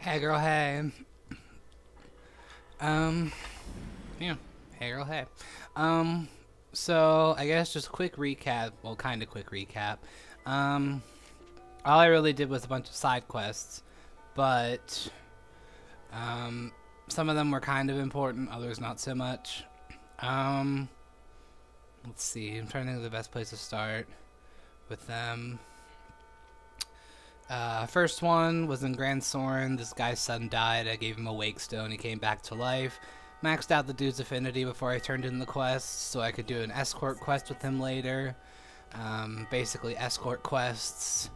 Hey girl, hey. Um, yeah. Hey girl, hey. Um, so I guess just a quick recap. Well, kind of quick recap. Um, all I really did was a bunch of side quests, but um, some of them were kind of important, others not so much. Um, let's see. I'm trying to think of the best place to start with them. First one was in Grand Soren. This guy's son died. I gave him a wake stone. He came back to life. Maxed out the dude's affinity before I turned in the quest, so I could do an escort quest with him later. Basically, escort quests.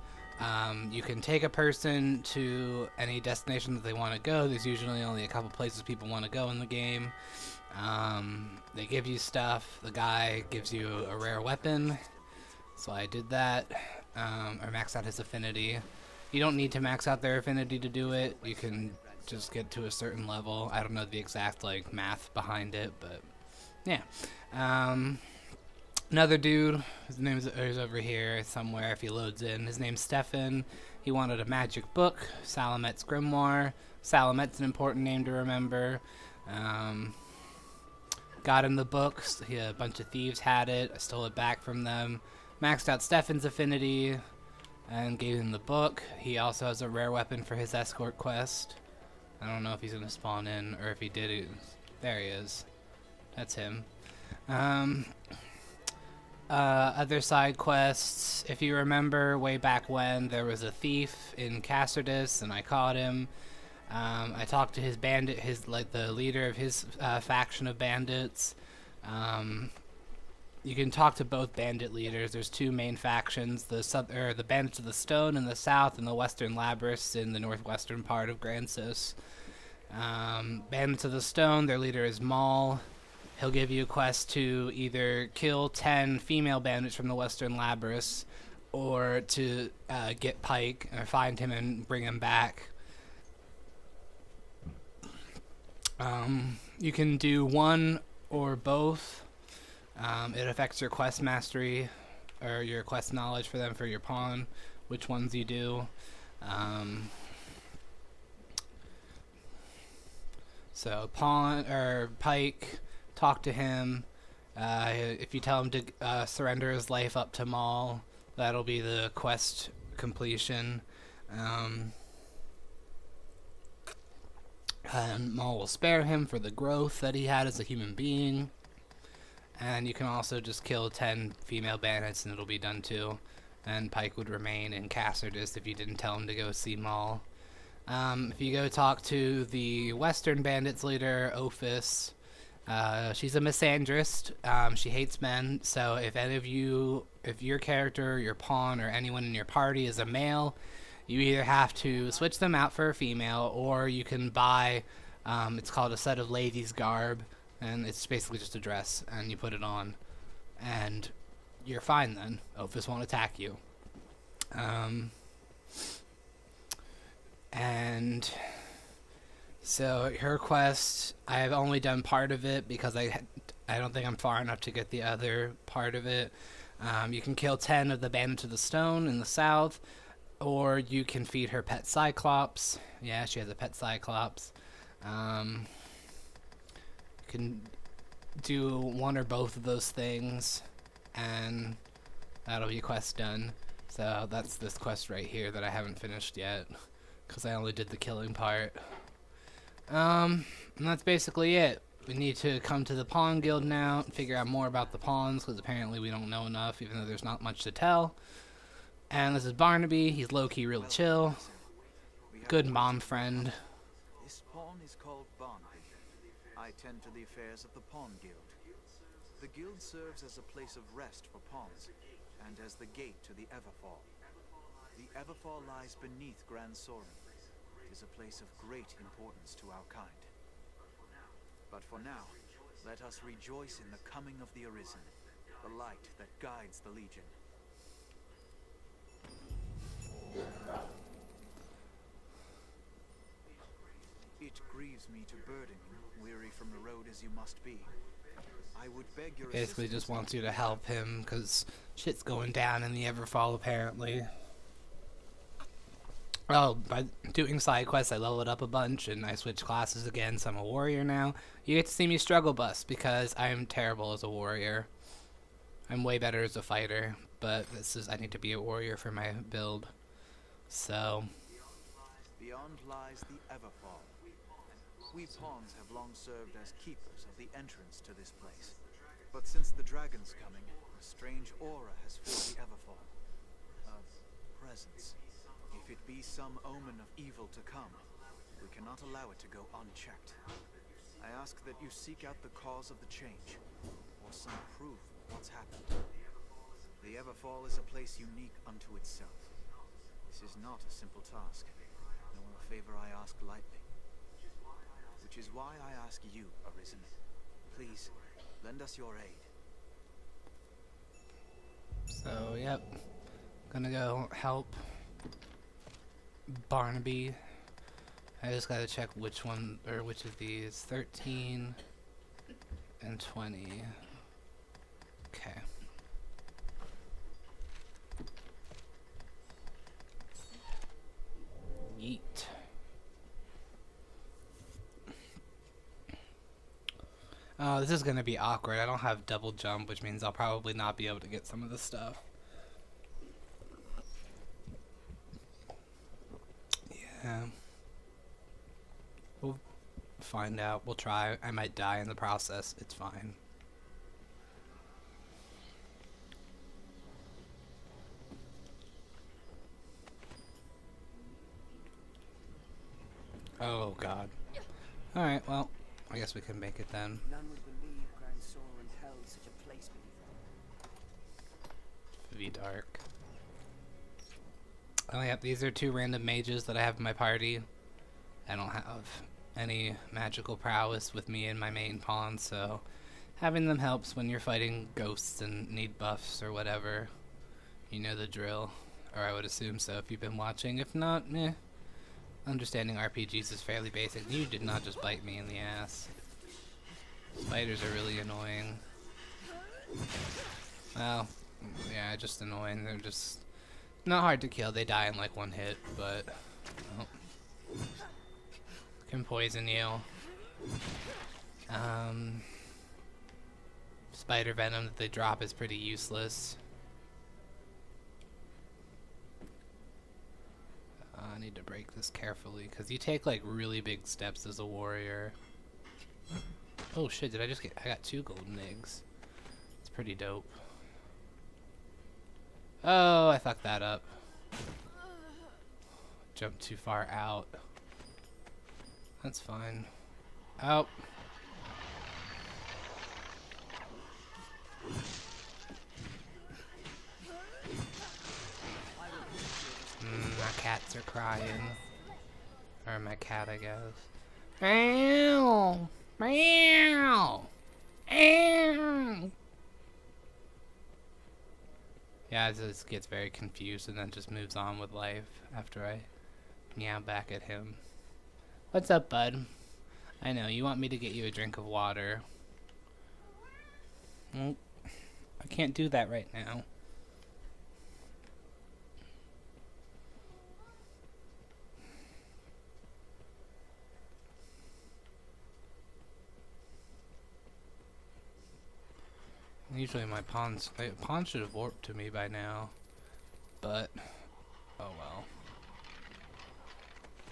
You can take a person to any destination that they want to go. There's usually only a couple places people want to go in the game. They give you stuff. The guy gives you a rare weapon, so I did that. Or max out his affinity. You don't need to max out their affinity to do it. You can just get to a certain level. I don't know the exact math behind it, but yeah. Another dude, his name is over here somewhere if he loads in. His name's Stefan. He wanted a magic book, Salamet's Grimoire. Salamet's an important name to remember. Got him the book. A bunch of thieves had it. I stole it back from them. Maxed out Stefan's affinity and gave him the book. He also has a rare weapon for his escort quest. I don't know if he's going to spawn in or if he did. There he is. That's him. Other side quests. If you remember way back when, there was a thief in Cassardus and I caught him. I talked to his bandit, the leader of his faction of bandits. You can talk to both bandit leaders. There's two main factions: the Bandits of the Stone in the south, and the Western Labyrinths in the northwestern part of Gransis. Bandits of the Stone, their leader is Maul. He'll give you a quest to either kill 10 female bandits from the Western Labyrinths, or to get Pike, or find him and bring him back. You can do one or both. It affects your quest mastery or your quest knowledge for them for your pawn, which ones you do. So pawn or Pike, talk to him. If you tell him to surrender his life up to Maul, that'll be the quest completion. And Maul will spare him for the growth that he had as a human being. And you can also just kill 10 female bandits and it'll be done too. And Pike would remain in Cassardus if you didn't tell him to go see Maul. If you go talk to the Western Bandits leader, Ophis, she's a misandrist. She hates men, so if your character, your pawn, or anyone in your party is a male, you either have to switch them out for a female, or you can buy, it's called a set of ladies' garb, and it's basically just a dress, and you put it on, and you're fine then. Ophis won't attack you. And so her quest, I've only done part of it because I don't think I'm far enough to get the other part of it. You can kill 10 of the Bandits of the Stone in the south, or you can feed her pet Cyclops. Yeah, she has a pet Cyclops. You can do one or both of those things, and that'll be quest done. So that's this quest right here that I haven't finished yet, because I only did the killing part. And that's basically it. We need to come to the Pawn Guild now and figure out more about the pawns, because apparently we don't know enough, even though there's not much to tell. And this is Barnaby. He's low-key real chill. Good mom friend. This pawn is called Barnaby. I tend to the affairs of the Pawn Guild. The guild serves as a place of rest for pawns, and as the gate to the Everfall. The Everfall lies beneath Grand Soren. It is a place of great importance to our kind. But for now, let us rejoice in the coming of the Arisen, the light that guides the Legion. It grieves me to burden you, weary from the road as you must be. I would beg your Basically just wants you to help him, because shit's going down in the Everfall apparently. Oh, by doing side quests, I leveled up a bunch and I switched classes again, so I'm a warrior now. You get to see me struggle bust because I am terrible as a warrior. I'm way better as a fighter, but I need to be a warrior for my build. So, Beyond lies the Everfall. We pawns have long served as keepers of the entrance to this place. But since the dragon's coming, a strange aura has filled the Everfall. A presence. If it be some omen of evil to come, we cannot allow it to go unchecked. I ask that you seek out the cause of the change, or some proof of what's happened. The Everfall is a place unique unto itself. This is not a simple task, nor a favor I ask lightly. Which is why I ask you, Arisen, please, lend us your aid. so yep. Gonna go help Barnaby. I just gotta check which one, or which of these. 13 and 20. Okay. Yeet. Oh, this is gonna be awkward. I don't have double jump, which means I'll probably not be able to get some of the stuff. Yeah. We'll find out. We'll try. I might die in the process. It's fine. Oh, God. Alright, well, I guess we can make it then. None would believe Grand Soren held such a place beneath them. Be dark. Oh, yeah, these are 2 random mages that I have in my party. I don't have any magical prowess with me in my main pawn, so having them helps when you're fighting ghosts and need buffs or whatever. You know the drill. Or I would assume so if you've been watching. If not, meh. Understanding RPGs is fairly basic. You did not just bite me in the ass. Spiders are really annoying. Well, yeah, just annoying. They're just not hard to kill. They die in like 1 hit, but well, can poison you. Spider venom that they drop is pretty useless. I need to break this carefully because you take like really big steps as a warrior. Oh shit, did I just get... I got 2 golden eggs. It's pretty dope. Oh, I fucked that up. Jumped too far out. That's fine. Oh. My cats are crying. Or my cat, I guess. Meow! Meow! Meow! Yeah, it just gets very confused and then just moves on with life after I meow back at him. What's up, bud? I know, you want me to get you a drink of water. Well, I can't do that right now. Usually my pawns should have warped to me by now, but oh well.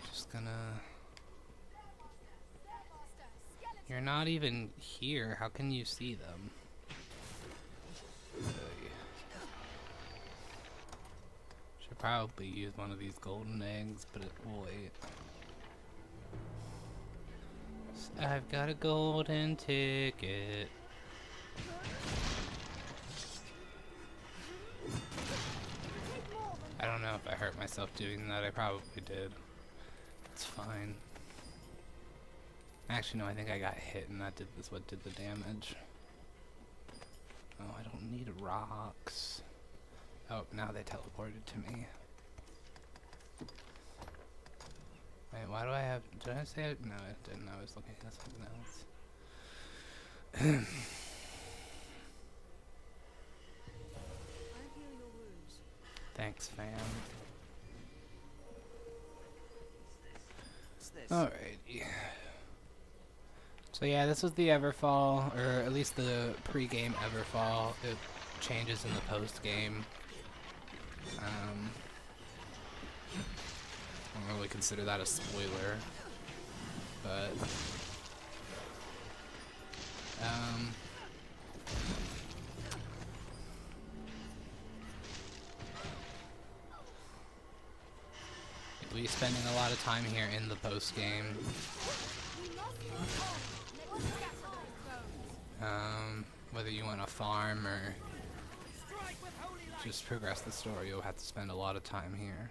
Just gonna... You're not even here. How can you see them? Should probably use one of these golden eggs, but it will wait. I've got a golden ticket. I don't know if I hurt myself doing that. I probably did. It's fine. Actually, no, I think I got hit and that is what did the damage. Oh, I don't need rocks. Oh, now they teleported to me. Wait, why do I have... Did I say it? No, I didn't. I was looking at something else. Thanks, fam. this? Alrighty. So yeah, this was the Everfall, or at least the pre-game Everfall. It changes in the post-game. I don't really consider that a spoiler, but we'll be spending a lot of time here in the post-game. Whether you want to farm or just progress the story, you'll have to spend a lot of time here.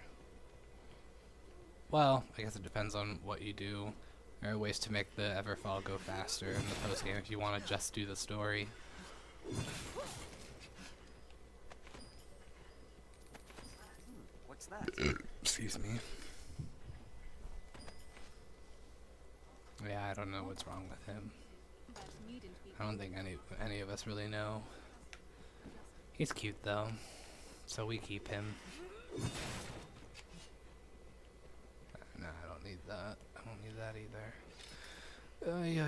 Well, I guess it depends on what you do. There are ways to make the Everfall go faster in the post-game if you want to just do the story. What's that? Excuse me. Yeah, I don't know what's wrong with him. I don't think any of us really know. He's cute though, so we keep him. No, I don't need that. I don't need that either. Yeah.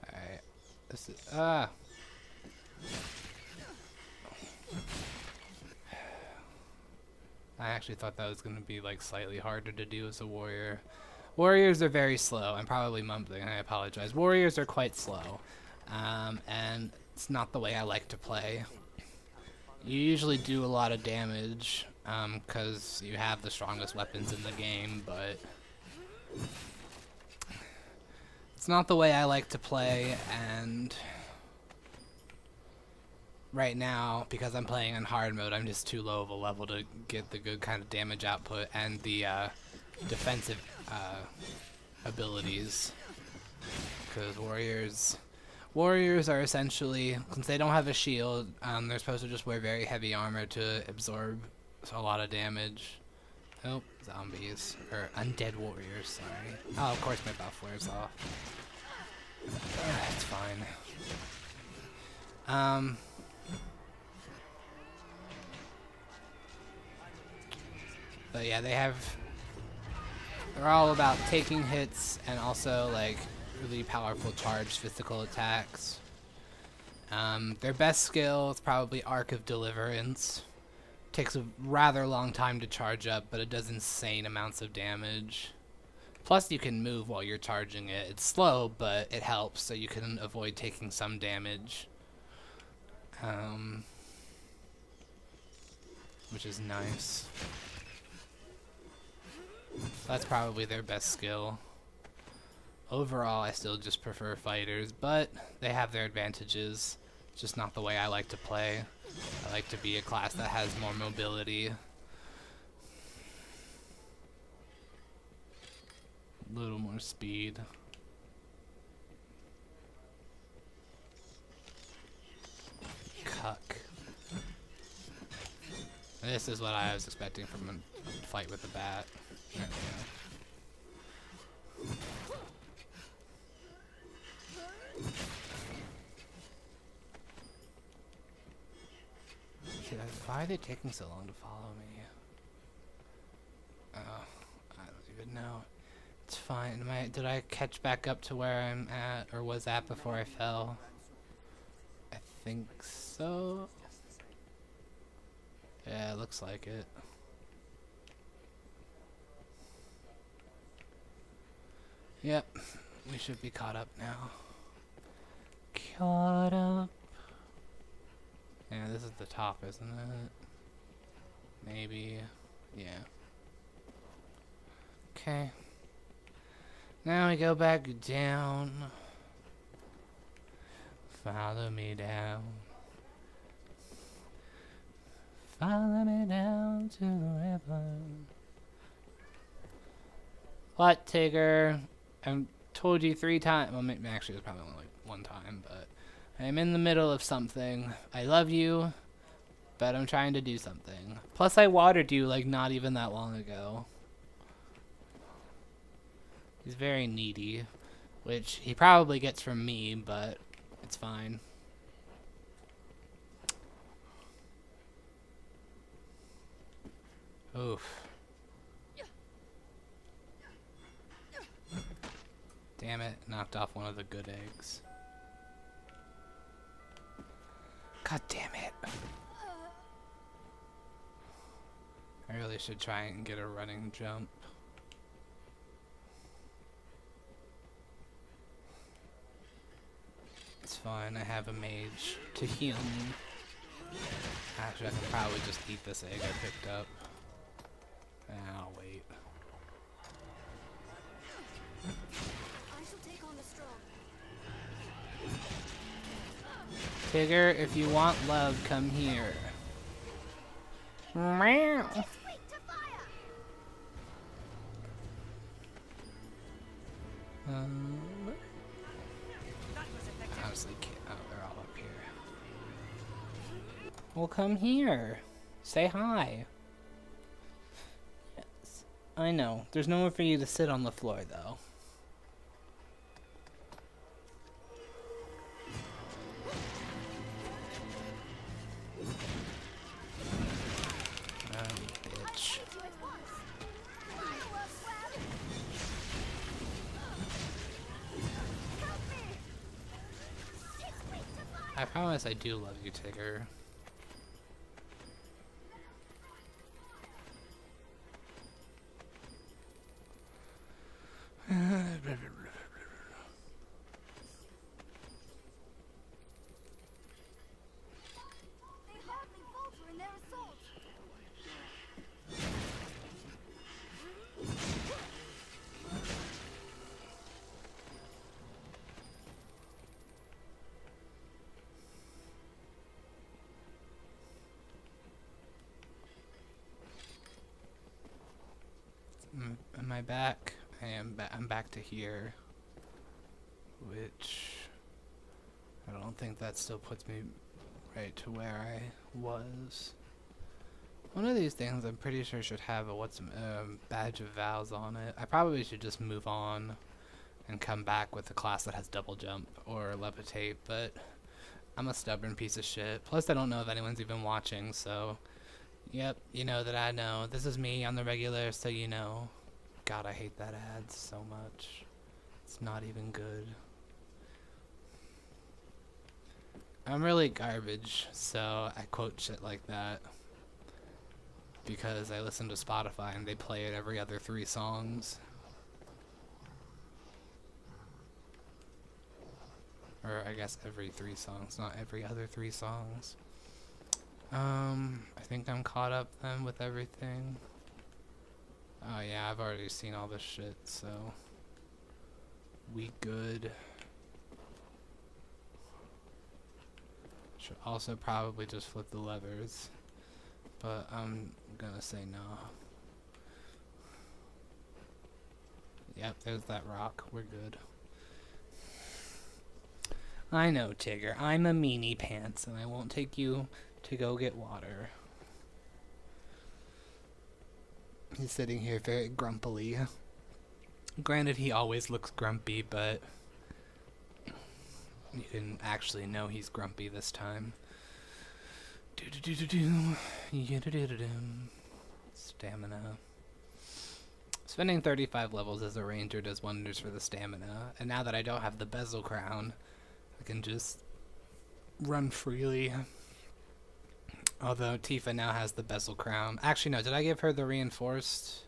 Alright. This is I actually thought that was going to be like slightly harder to do as a warrior. Warriors are very slow. I'm probably mumbling, I apologize. Warriors are quite slow. And it's not the way I like to play. You usually do a lot of damage, because you have the strongest weapons in the game, but it's not the way I like to play, and right now, because I'm playing in hard mode, I'm just too low of a level to get the good kind of damage output and the defensive abilities. Because warriors are essentially, since they don't have a shield, they're supposed to just wear very heavy armor to absorb a lot of damage. Oh, zombies. Or undead warriors, sorry. Oh, of course my buff wears off. It's fine. But yeah, they're all about taking hits and also like really powerful charged physical attacks. Their best skill is probably Arc of Deliverance. Takes a rather long time to charge up, but it does insane amounts of damage. Plus you can move while you're charging it. It's slow, but it helps, so you can avoid taking some damage. Which is nice. That's probably their best skill. Overall, I still just prefer fighters, but they have their advantages. It's just not the way I like to play. I like to be a class that has more mobility. A little more speed. Cuck. This is what I was expecting from a fight with the bat. There we go. Why are they taking so long to follow me? Oh, I don't even know. It's fine. Did I catch back up to where I'm at, or was at before I fell? I think so. Yeah, it looks like it. Yep, we should be caught up now. Caught up. Yeah, this is the top, isn't it? Maybe. Yeah. Okay. Now we go back down. Follow me down. Follow me down to the river. What, Tigger? I've told you 3 times. Well, maybe actually it was probably only like 1 time, but I'm in the middle of something. I love you, but I'm trying to do something. Plus, I watered you like not even that long ago. He's very needy, which he probably gets from me, but It's fine. Oof. Damn it, knocked off one of the good eggs. God damn it. I really should try and get a running jump. It's fine, I have a mage to heal me. Actually, I can probably just eat this egg I picked up. I'll wait. I shall take on the strong. Tigger, if you want love, come here. Meow. It's weak to fire. Honestly, can't. Oh, they're all up here. Well, come here. Say hi. Yes, I know. There's nowhere for you to sit on the floor, though. Bitch. Hit you at once. Fireworks well. Help me. It's weak to fire. I promise I do love you, Tigger. They hardly falter in their assault. Am I back? I am I'm back to here. Which I don't think that still puts me right to where I was. One of these things I'm pretty sure should have a badge of vows on it. I probably should just move on and come back with a class that has double jump or levitate, but I'm a stubborn piece of shit. Plus I don't know if anyone's even watching, so yep, you know that I know. This is me on the regular, so you know. God, I hate that ad so much. It's not even good. I'm really garbage, so I quote shit like that because I listen to Spotify and they play it every other 3 songs. Or I guess every 3 songs, not every other 3 songs. I think I'm caught up then with everything. Oh yeah, I've already seen all this shit, so we good. Should also probably just flip the levers, but I'm gonna say no. Yep, there's that rock. We're good. I know, Tigger. I'm a meanie pants, and I won't take you to go get water. He's sitting here very grumpily. Granted, he always looks grumpy, but you can actually know he's grumpy this time. Stamina. Spending 35 levels as a ranger does wonders for the stamina, and now that I don't have the bezel crown, I can just run freely. Although Tifa now has the bezel crown. Actually, no, did I give her the reinforced?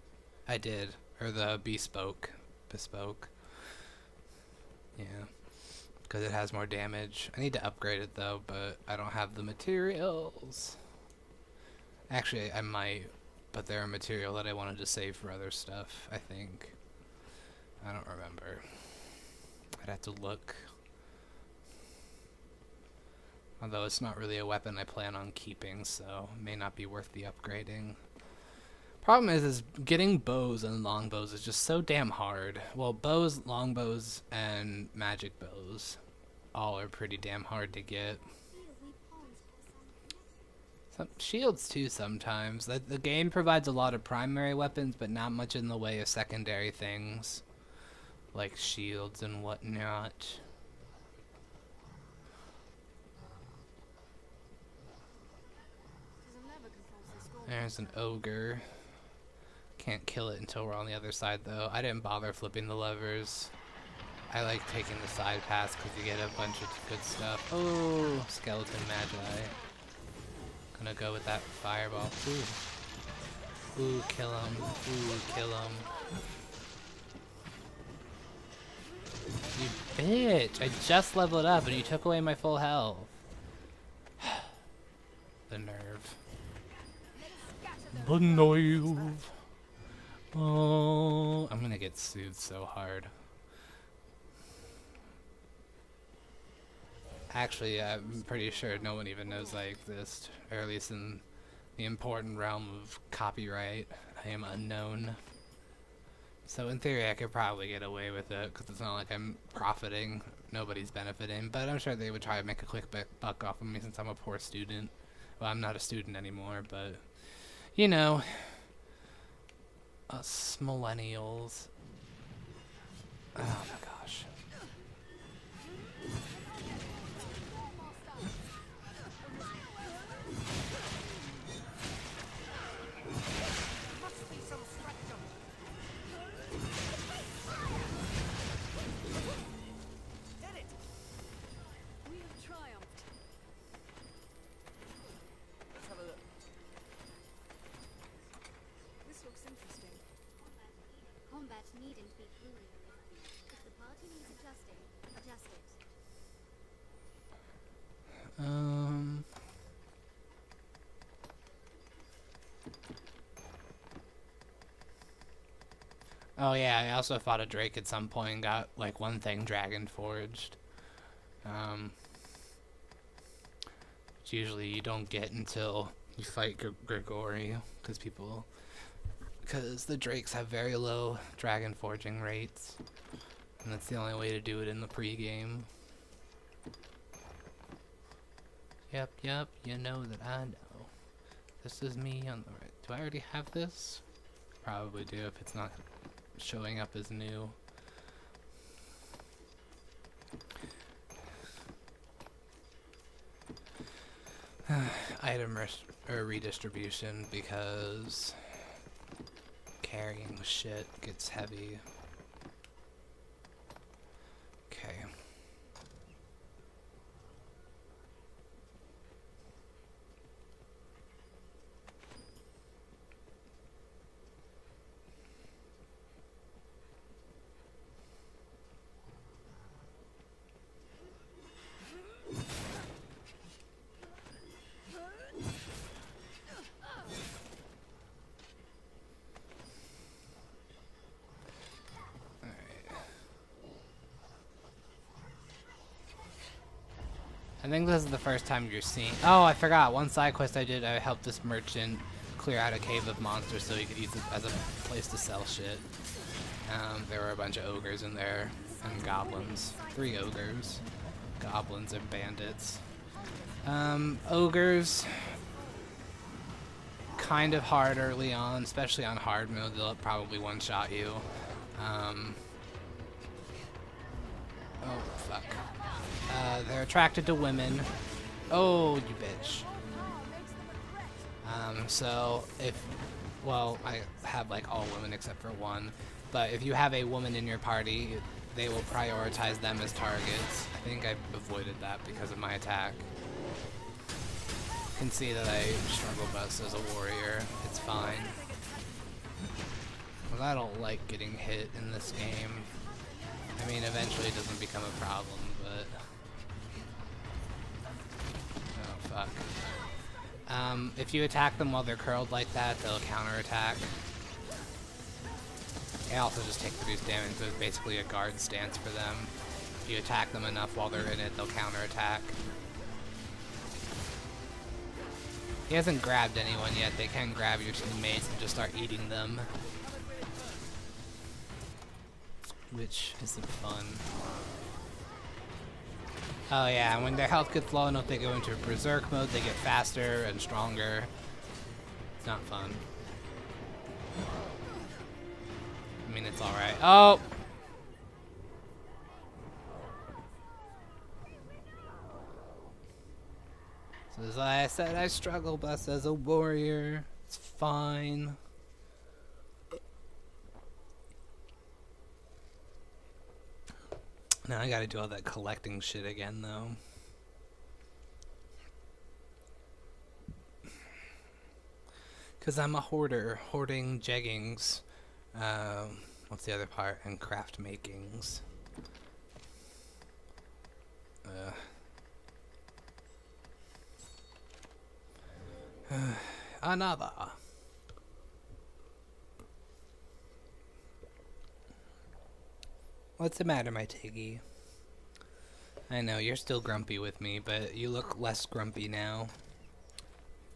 I did. Or the bespoke. Yeah. Because it has more damage. I need to upgrade it though, but I don't have the materials. Actually, I might, but they're a material that I wanted to save for other stuff, I think. I don't remember. I'd have to look. Although it's not really a weapon I plan on keeping, so it may not be worth the upgrading. Problem is getting bows and longbows is just so damn hard. Well, bows, longbows, and magic bows all are pretty damn hard to get. Some shields too sometimes. The game provides a lot of primary weapons, but not much in the way of secondary things, like shields and whatnot. There's an ogre. Can't kill it until we're on the other side though. I didn't bother flipping the levers. I like taking the side pass because you get a bunch of good stuff. Oh, skeleton magi. Gonna go with that fireball. Ooh. Ooh, kill him. Ooh, kill him. You bitch! I just leveled up and you took away my full health. The nerve. The nerve. Oh, I'm gonna get sued so hard. Actually, I'm pretty sure no one even knows I exist, or at least in the important realm of copyright, I am unknown. So in theory, I could probably get away with it, because it's not like I'm profiting, nobody's benefiting, but I'm sure they would try to make a quick buck off of me since I'm a poor student. Well, I'm not a student anymore, but, you know, us millennials. Oh my gosh. Combat needn't be fluid. If the party needs adjusting, adjust it. Oh yeah, I also fought a drake at some point and got like one thing dragon forged. Which usually you don't get until you fight Grigori, because the drakes have very low dragon forging rates, and that's the only way to do it in the pre-game. Yep, you know that I know. This is me on the right. Do I already have this? Probably do if it's not showing up as new. Item redistribution, because carrying shit gets heavy. Okay. I think this is the first time you're seeing. Oh, I forgot. One side quest I did, I helped this merchant clear out a cave of monsters so he could use it as a place to sell shit. There were a bunch of ogres in there and goblins. 3 ogres, goblins, and bandits. Ogres, kind of hard early on, especially on hard mode. They'll probably one-shot you. Oh, fuck. They're attracted to women. Oh, you bitch. So well, I have like all women except for one, but if you have a woman in your party, they will prioritize them as targets. I think I avoided that because of my attack. You can see that I struggle best as a warrior. It's fine. Well, I don't like getting hit in this game. I mean, eventually it doesn't become a problem, but... Oh, fuck. If you attack them while they're curled like that, they'll counterattack. They also just take reduced damage, but it's basically a guard stance for them. If you attack them enough while they're in it, they'll counterattack. He hasn't grabbed anyone yet. They can grab your teammates and just start eating them. Which isn't fun. Oh yeah, and when their health gets low enough, they go into berserk mode, they get faster and stronger. It's not fun. I mean, it's alright. Oh! So as I said, I struggle best as a warrior. It's fine. Now I gotta do all that collecting shit again, though. Because I'm a hoarder, hoarding jeggings. What's the other part? And craft makings. Another. What's the matter, my Tiggy? I know, you're still grumpy with me, but you look less grumpy now.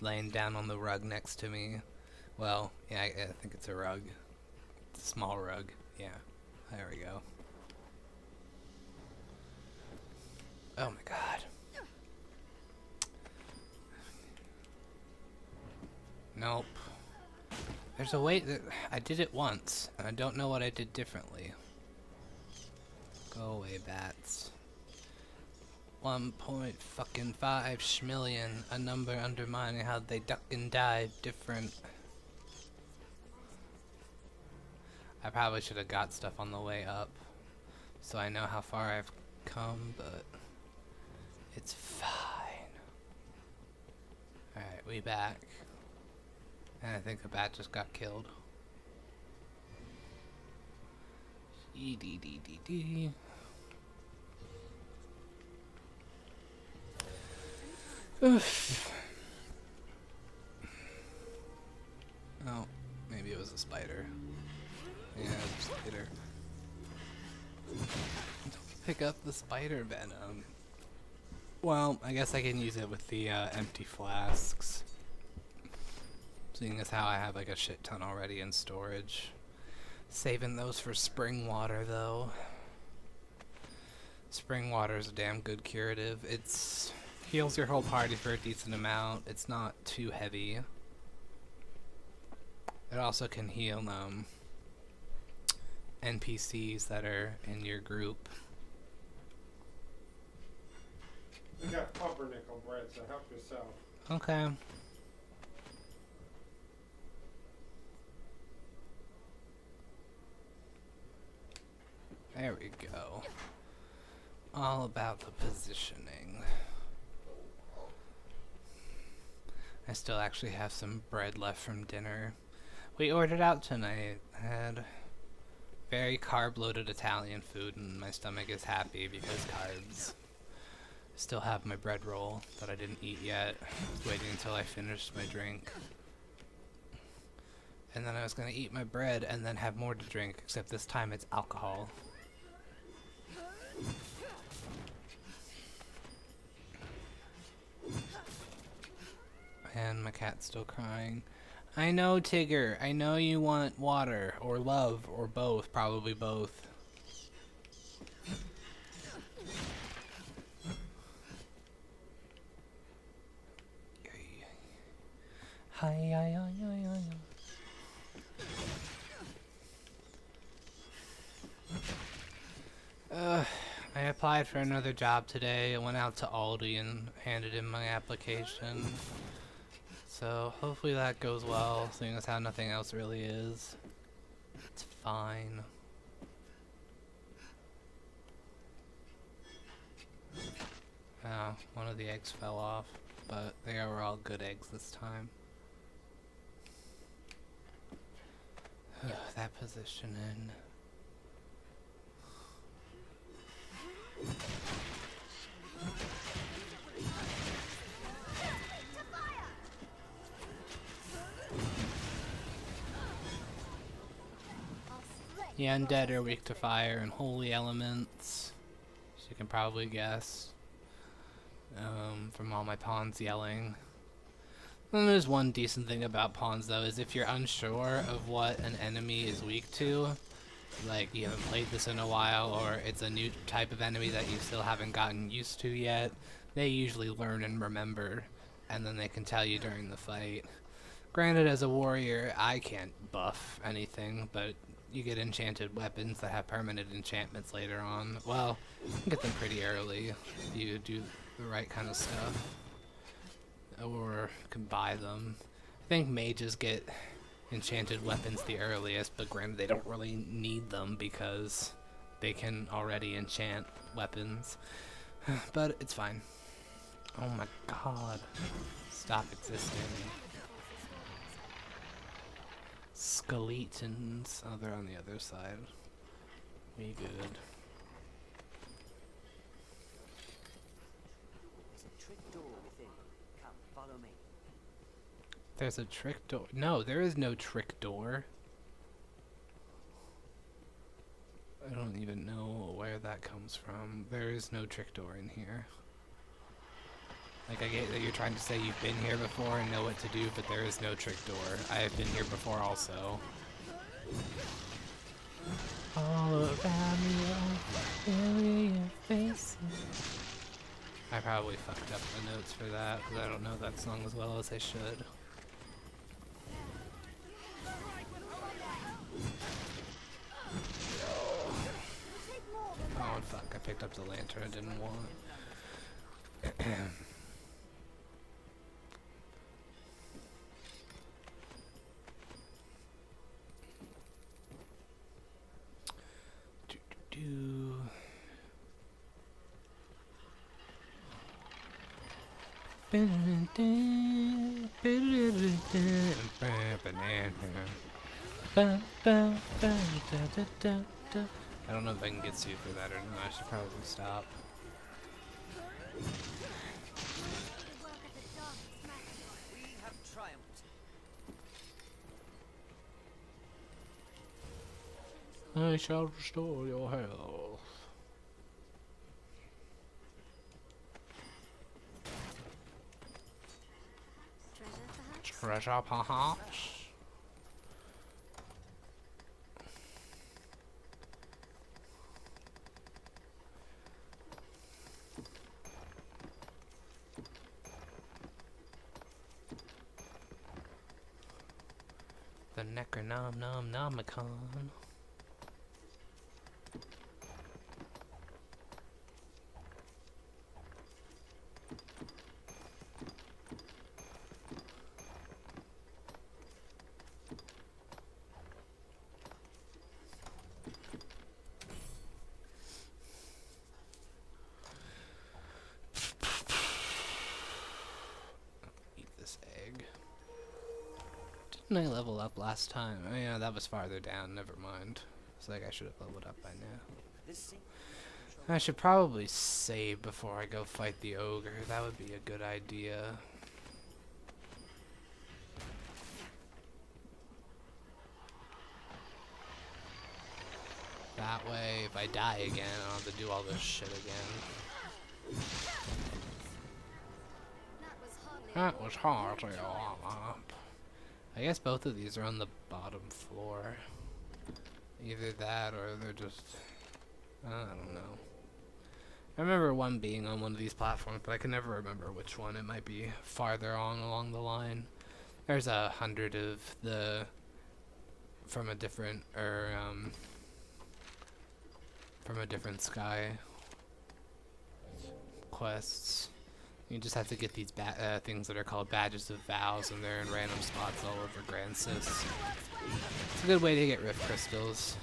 Laying down on the rug next to me. Well, yeah, I think it's a rug. It's a small rug. Yeah, there we go. Oh my god. Nope. There's a way that I did it once, and I don't know what I did differently. Go away, bats. 1.5 schmillion, a number undermining how they duck and dive different. I probably should have got stuff on the way up, so I know how far I've come, but it's fine. Alright, we back. And I think the bat just got killed. E-D-D-D-D. Oof. Oh, maybe it was a spider. Yeah, it was a spider. Pick up the spider venom. Well, I guess I can use it with the empty flasks. Seeing as how I have like a shit ton already in storage. Saving those for spring water though. Spring water is a damn good curative. It's heals your whole party for a decent amount. It's not too heavy. It also can heal NPCs that are in your group. We got pumpernickel bread, so help yourself. Okay. There we go. All about the positioning. I still actually have some bread left from dinner. We ordered out tonight. Had very carb-loaded Italian food, and my stomach is happy because carbs. Still have my bread roll that I didn't eat yet. I was waiting until I finished my drink. And then I was gonna eat my bread and then have more to drink, except this time it's alcohol. And my cat's still crying. I know, Tigger. I know you want water, or love, or both. Probably both. Hi, hi, hi, hi, hi. I applied for another job today. I went out to Aldi and handed in my application. So hopefully that goes well, seeing as how nothing else really is. It's fine. Oh, one of the eggs fell off, but they were all good eggs this time. That position in. The undead are weak to fire and holy elements, as you can probably guess, from all my pawns yelling. And there's one decent thing about pawns though, is if you're unsure of what an enemy is weak to, like you haven't played this in a while, or it's a new type of enemy that you still haven't gotten used to yet, they usually learn and remember, and then they can tell you during the fight. Granted, as a warrior, I can't buff anything, but you get enchanted weapons that have permanent enchantments later on. Well, you can get them pretty early if you do the right kind of stuff. Or can buy them. think mages get enchanted weapons the earliest, but granted they don't really need them because they can already enchant weapons. But it's fine. Oh my god. Stop existing. Skeletons. Oh, they're on the other side. We good. There's a trick door within. Come, follow me. There's a trick door. No, there is no trick door. I don't even know where that comes from. There is no trick door in here. Like, I get that you're trying to say you've been here before and know what to do, but there is no trick door. I have been here before also. All around me, familiar faces. I probably fucked up the notes for that, because I don't know that song as well as I should. Oh, fuck, I picked up the lantern I didn't want. I don't know if I can get sued for that or not. I should probably stop. We have triumphed. I shall restore your health. Treasure, perhaps? Treasure, perhaps? The Necronomicon. Eat this egg. Didn't I level up last time? Oh yeah, that was farther down, never mind. It's like I should have leveled up by now. This seems I should probably save before I go fight the ogre. That would be a good idea. That way, if I die again, I don't have to do all this shit again. That was hardly a warm-up. I guess both of these are on the bottom floor. Either that or they're just... I don't know. I remember one being on one of these platforms, but I can never remember which one. It might be farther on along the line. There's 100 of the... from a different... from a different sky quests. You just have to get these things that are called badges of vows, and they're in random spots all over Grand Sis. It's a good way to get rift crystals.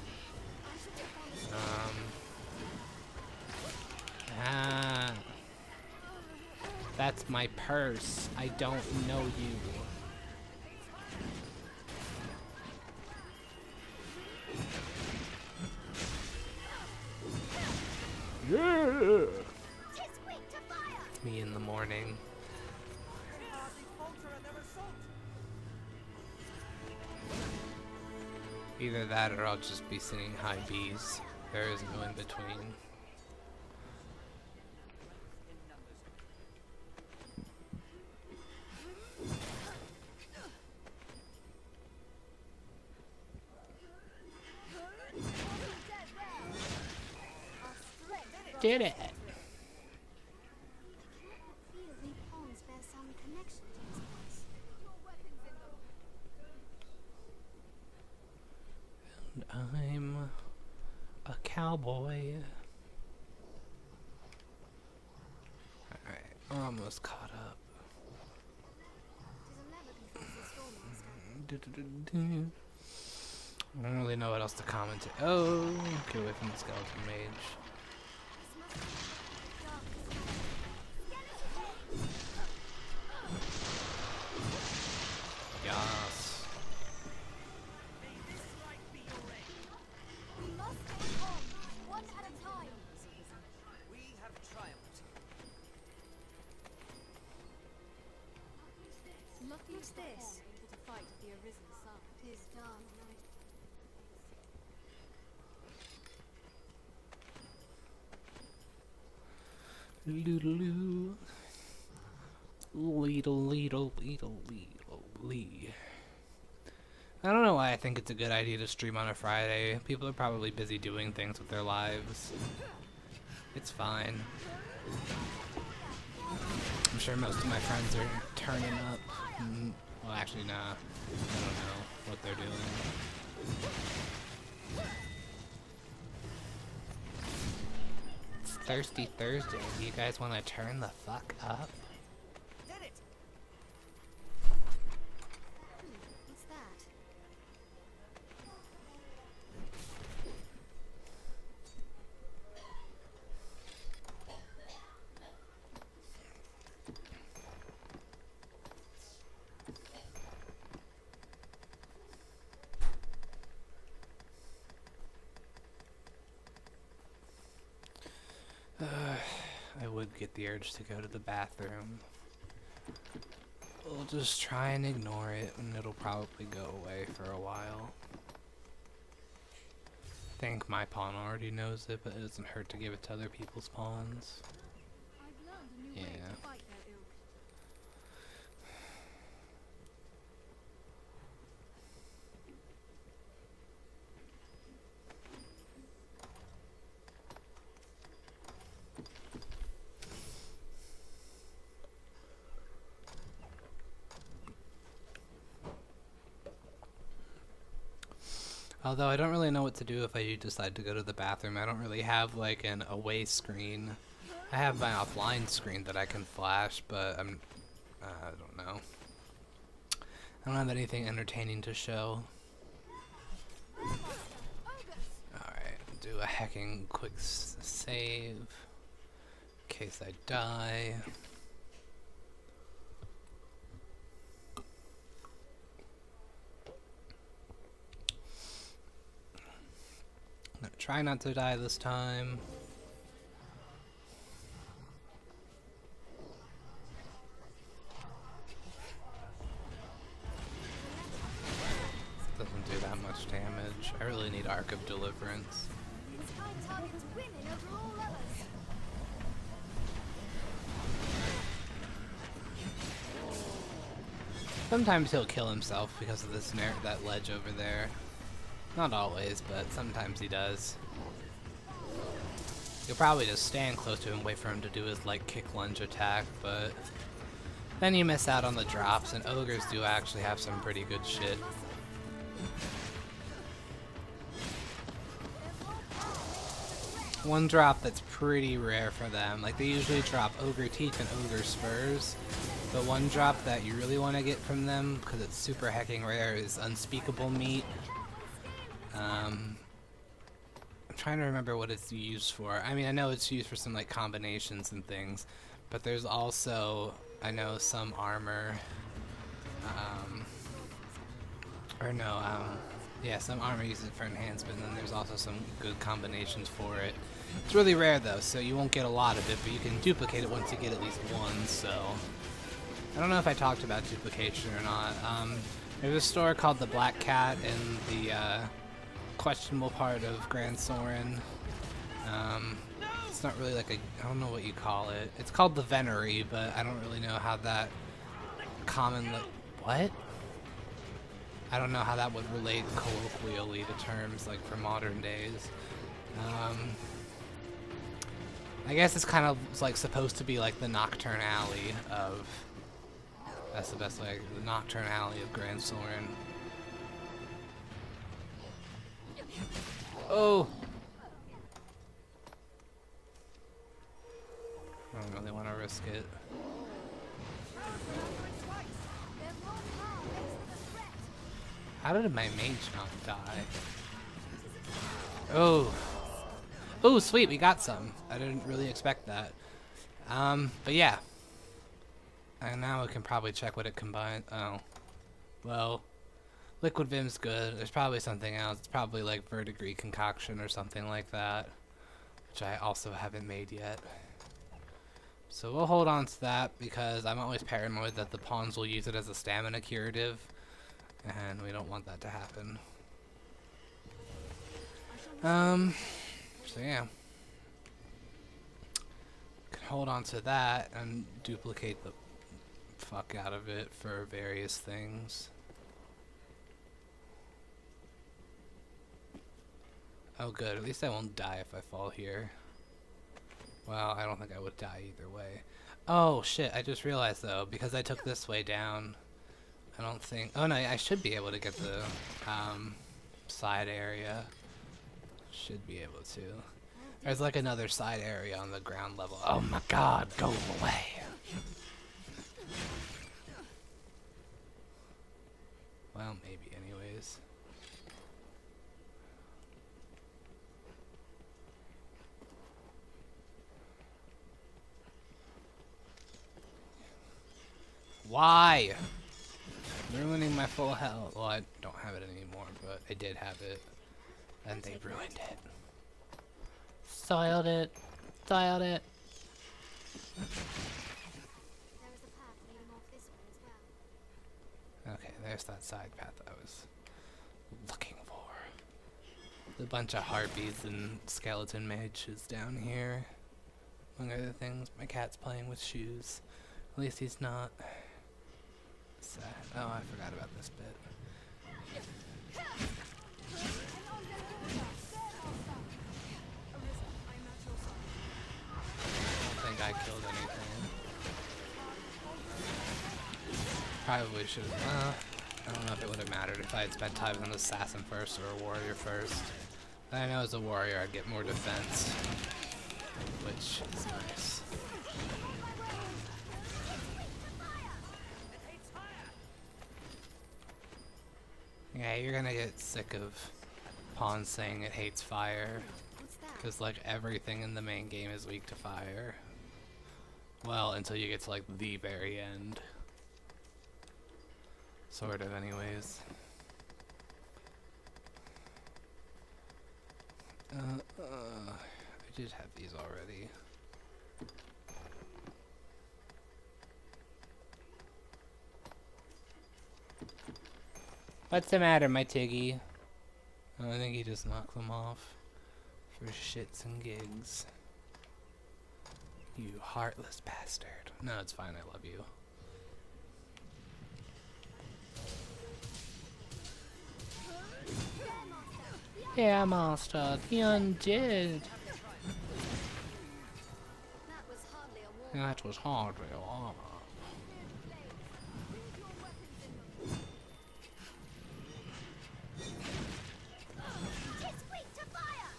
That's my purse. I don't know you. Yeah! It's me in the morning. Either that or I'll just be singing high B's. There is no in between. Did it! These pawns bear some connection to this place. And I'm a cowboy. Alright, we're almost caught up. There's a lever controls the storm I don't really know what else to comment. Oh, get away from the skeleton mage. Yes. We must stay calm, one at a time. We have triumphed. Who's this? Able to fight the Arisen sun. His dark night. Loodaloo. Lee. I don't know why I think it's a good idea to stream on a Friday. People are probably busy doing things with their lives. It's fine. I'm sure most of my friends are turning up. Well, actually, nah. I don't know what they're doing. It's Thirsty Thursday. Do you guys want to turn the fuck up? Did it! What's that? I would get the urge to go to the bathroom. We'll just try and ignore it, and it'll probably go away for a while. I think my pawn already knows it, but it doesn't hurt to give it to other people's pawns. I've learned a new way Yeah. to fight their ilk. Although I don't really know what to do if I do decide to go to the bathroom. I don't really have like an away screen. I have my offline screen that I can flash, but I don't know. I don't have anything entertaining to show. Alright, do a hacking quick save in case I die. I'm gonna try not to die this time. Doesn't do that much damage. I really need Arc of Deliverance. This high target's winning over all others. Sometimes he'll kill himself because of this that ledge over there. Not always, but sometimes he does. You'll probably just stand close to him, wait for him to do his like kick lunge attack, but then you miss out on the drops, and ogres do actually have some pretty good shit. One drop that's pretty rare for them, like they usually drop ogre teeth and ogre spurs, but one drop that you really want to get from them, because it's super hecking rare, is unspeakable meat. I'm trying to remember what it's used for. I mean, I know it's used for some like combinations and things, but there's also, I know, some armor, yeah, some armor uses it for enhancement, and then there's also some good combinations for it. It's really rare though, so you won't get a lot of it, but you can duplicate it once you get at least one, so I don't know if I talked about duplication or not. There's a store called the Black Cat in the questionable part of Grand Soren. It's not really like a, I don't know what you call it. It's called the Venery, but I don't really know how that commonly, what? I don't know how that would relate colloquially to terms like for modern days. I guess it's kind of like supposed to be like the Nocturne Alley of, that's the best way, the Nocturne Alley of Grand Soren. Oh! I don't really want to risk it. Their one power makes them a threat. How did my mage not die? Oh. Oh, sweet, we got some. I didn't really expect that. But yeah. And now we can probably check what it combines. Oh. Well, Liquid Vim's good. There's probably something else. It's probably like Verdigris Concoction or something like that, which I also haven't made yet. So we'll hold on to that because I'm always paranoid that the pawns will use it as a stamina curative, and we don't want that to happen. So yeah. Can hold on to that and duplicate the fuck out of it for various things. Oh good, at least I won't die if I fall here. Well, I don't think I would die either way. Oh shit, I just realized though, because I took this way down, I don't think... Oh no, I should be able to get the side area. Should be able to. There's like another side area on the ground level. Oh my god, go away! Well, maybe anyways. Why? Ruining my full health. Well, I don't have it anymore, but I did have it. And they ruined it. Soiled it. Soiled it. There is a path leading off this way as well. Okay, there's that side path I was looking for. A bunch of harpies and skeleton mages down here. Among other things, my cat's playing with shoes. At least he's not. Sad. Oh, I forgot about this bit. I don't think I killed anything. Probably should have. I don't know if it would have mattered if I had spent time on an assassin first or a warrior first. I know as a warrior I'd get more defense, which is nice. Yeah, you're gonna get sick of pawns saying it hates fire. What's that? Because, like, everything in the main game is weak to fire. Well, until you get to, like, the very end. Sort of, anyways. I did have these already. What's the matter, my Tiggy? Oh, I think he just knocked them off. For shits and gigs. You heartless bastard. No, it's fine, I love you. Yeah, master, the undead. That was hardly a war. That was hardly a war. It's weak to fire!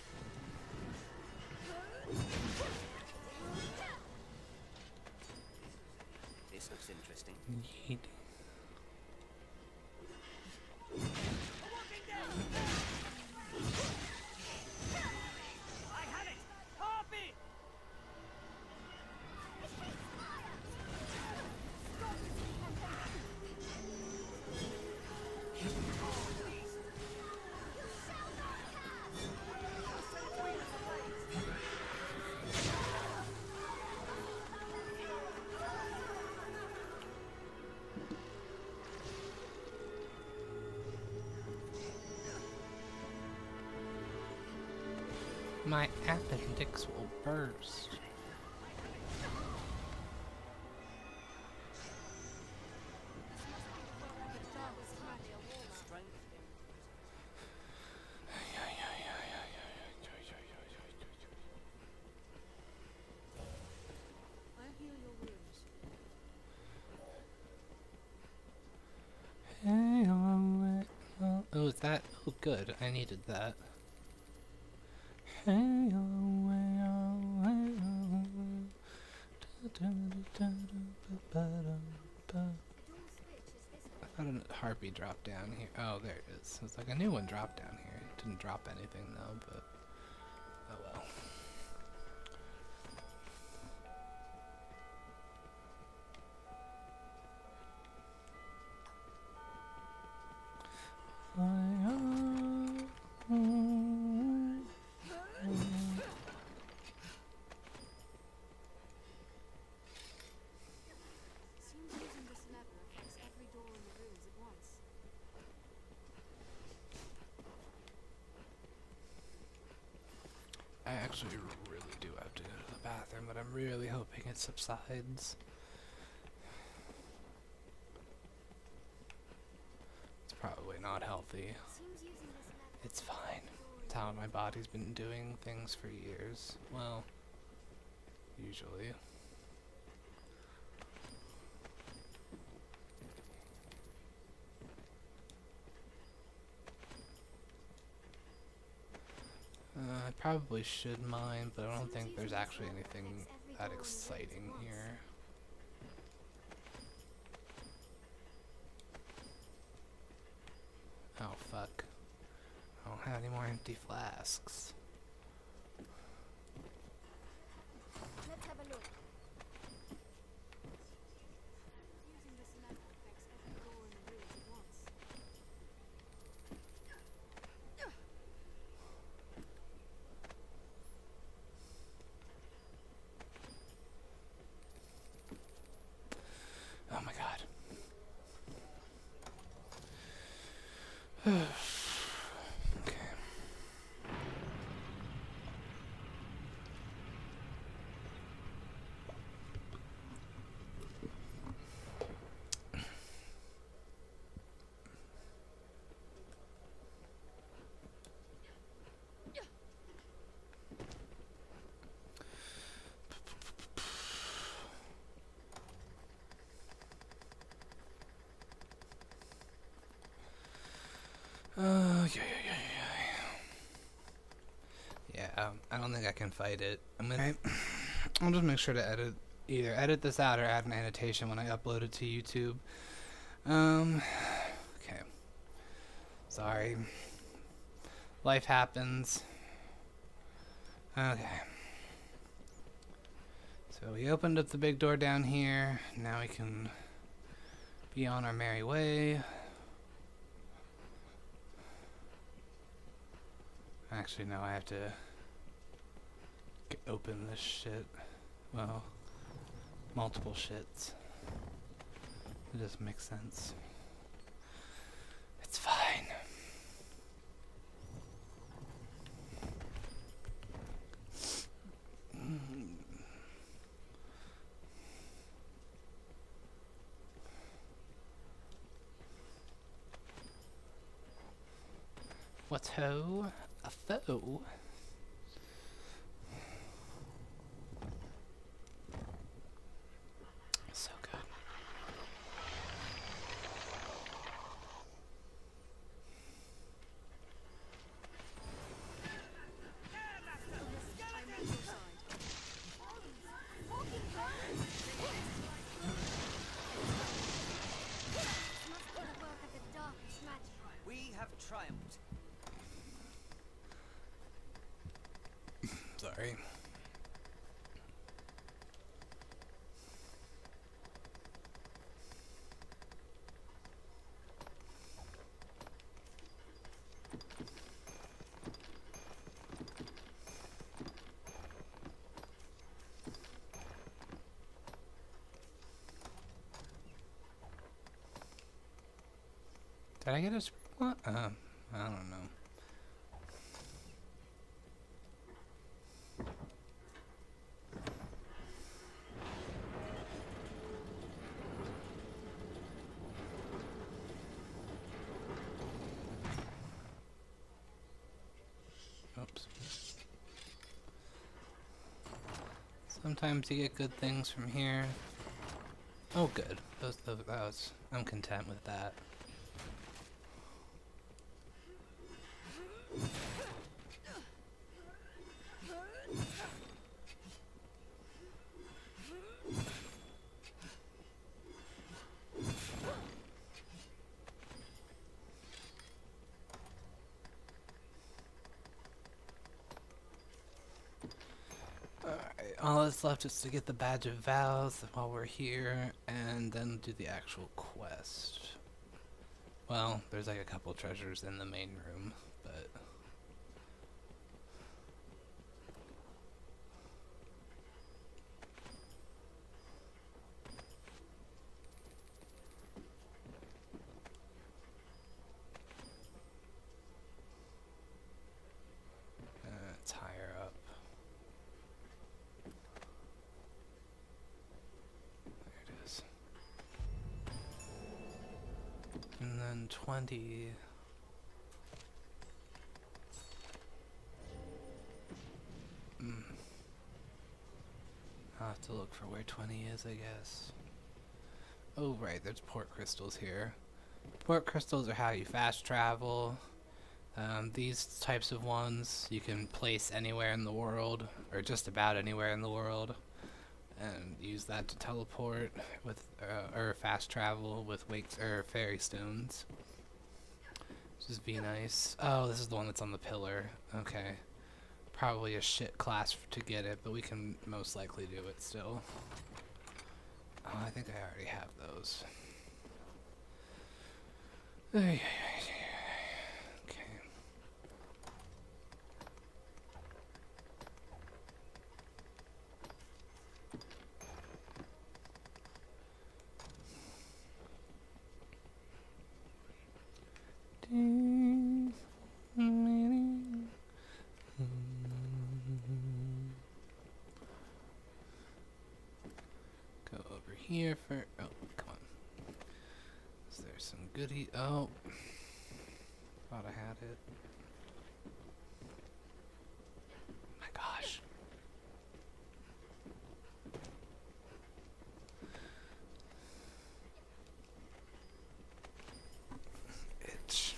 This looks interesting. Indeed. I have it! Harpy! My appendix will burst. Oh, is that? Oh, good. I needed that. How did a harpy drop down here? Oh, there it is. It's like a new one dropped down here. It didn't drop anything though, but oh well. Seems using this lever affects every door in the ruins at once. I actually really do have to go to the bathroom, but I'm really hoping it subsides. It's probably not healthy. Seems using this lever It's fine. It's how my body's been doing things for years. Well, usually. I probably should mine, but I don't think there's actually anything that exciting here. Oh fuck. I don't have any more empty flasks. Let's have a look. Using this lever affects every door in the ruins at once. Oh my god. Okay. Yeah, I don't think I can fight it. I'll just make sure to either edit this out or add an annotation when I upload it to YouTube. Okay. Sorry. Life happens. Okay. So we opened up the big door down here. Now we can be on our merry way. Actually, no, I have to open this shit. Well, multiple shits. It doesn't make sense. It's fine. What's ho? A foe? So good. Must be the work of the darkest magic. We have triumphed. Sorry. Did I get a spring one? I don't know. Oops. Sometimes you get good things from here. Oh, good. I'm content with that. all that's left is to get the Badge of Vows while we're here, and then do the actual quest. Well, there's like a couple treasures in the main room, but... it's higher up. There it is. And then 20. I'll have to look for where 20 is, I guess. Oh, right, there's port crystals here. Port crystals are how you fast travel. These types of ones you can place anywhere in the world, or just about anywhere in the world, and use that to teleport with, or fast travel with fairy stones. Just be nice. Oh, this is the one that's on the pillar. Okay. Probably a shit class to get it, but we can most likely do it still. Oh, I think I already have those. Okay. Go over here for... Oh, come on. Is there some goodie? Oh. Thought I had it. My gosh. Itch.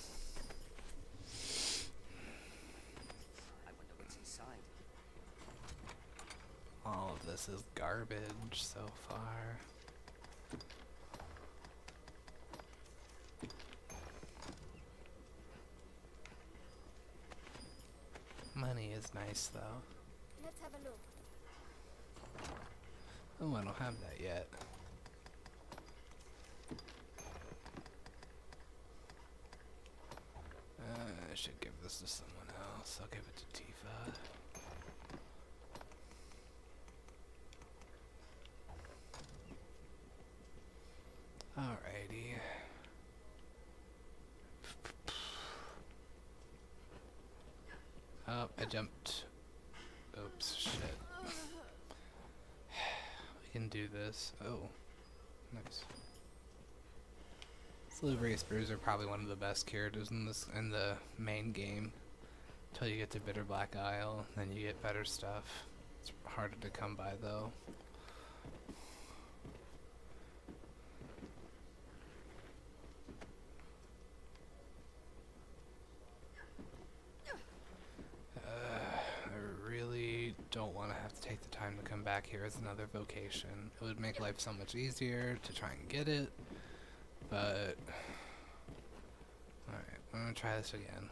I wonder what's inside. All of this is garbage so far. Money is nice though. Let's have a look. Oh, I don't have that yet. I should give this to someone else. I'll give it to Tifa. Alrighty. Oh, I jumped. Oops, shit. We can do this. Oh, nice. Slippery Spurs are probably one of the best characters in the main game. Until you get to Bitter Black Isle, then you get better stuff. It's harder to come by though. I really don't want to have to take the time to come back here as another vocation. It would make life so much easier to try and get it, but... Alright, I'm gonna try this again.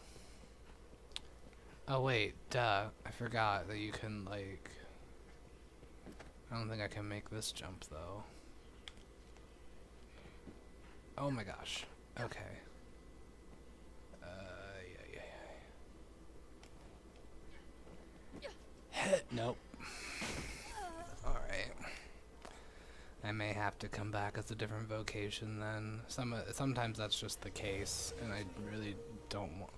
Oh wait, duh, I forgot that you can, like... I don't think I can make this jump though. Oh my gosh, okay. Nope. Alright. I may have to come back as a different vocation then. Sometimes that's just the case, and I really don't want...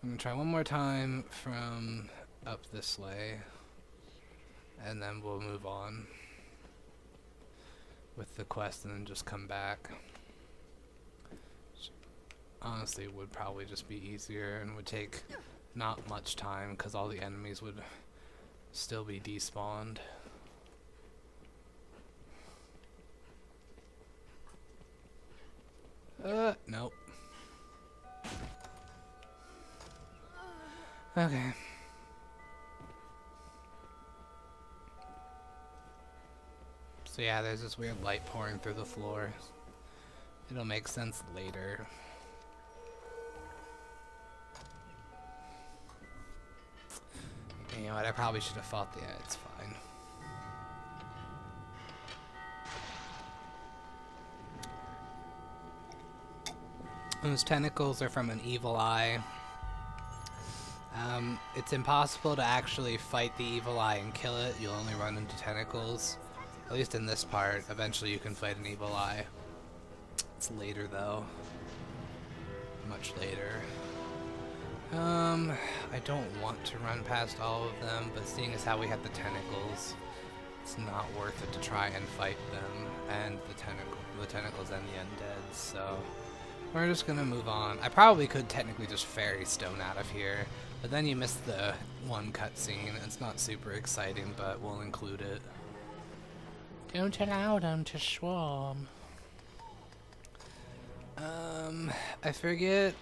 I'm gonna try one more time from up this way, and then we'll move on with the quest and then just come back. Which honestly would probably just be easier and would take not much time because all the enemies would still be despawned. Nope. Okay. So yeah, there's this weird light pouring through the floor. It'll make sense later. You know what, I probably should have fought the... Yeah, it's fine. Those tentacles are from an evil eye. It's impossible to actually fight the evil eye and kill it. You'll only run into tentacles. At least in this part. Eventually you can fight an evil eye. It's later though. Much later. I don't want to run past all of them, but seeing as how we have the tentacles, it's not worth it to try and fight them and the tentacles and the undead, so we're just gonna move on. I probably could technically just fairy stone out of here, but then you miss the one cutscene. It's not super exciting, but we'll include it. Don't allow them to swarm. I forget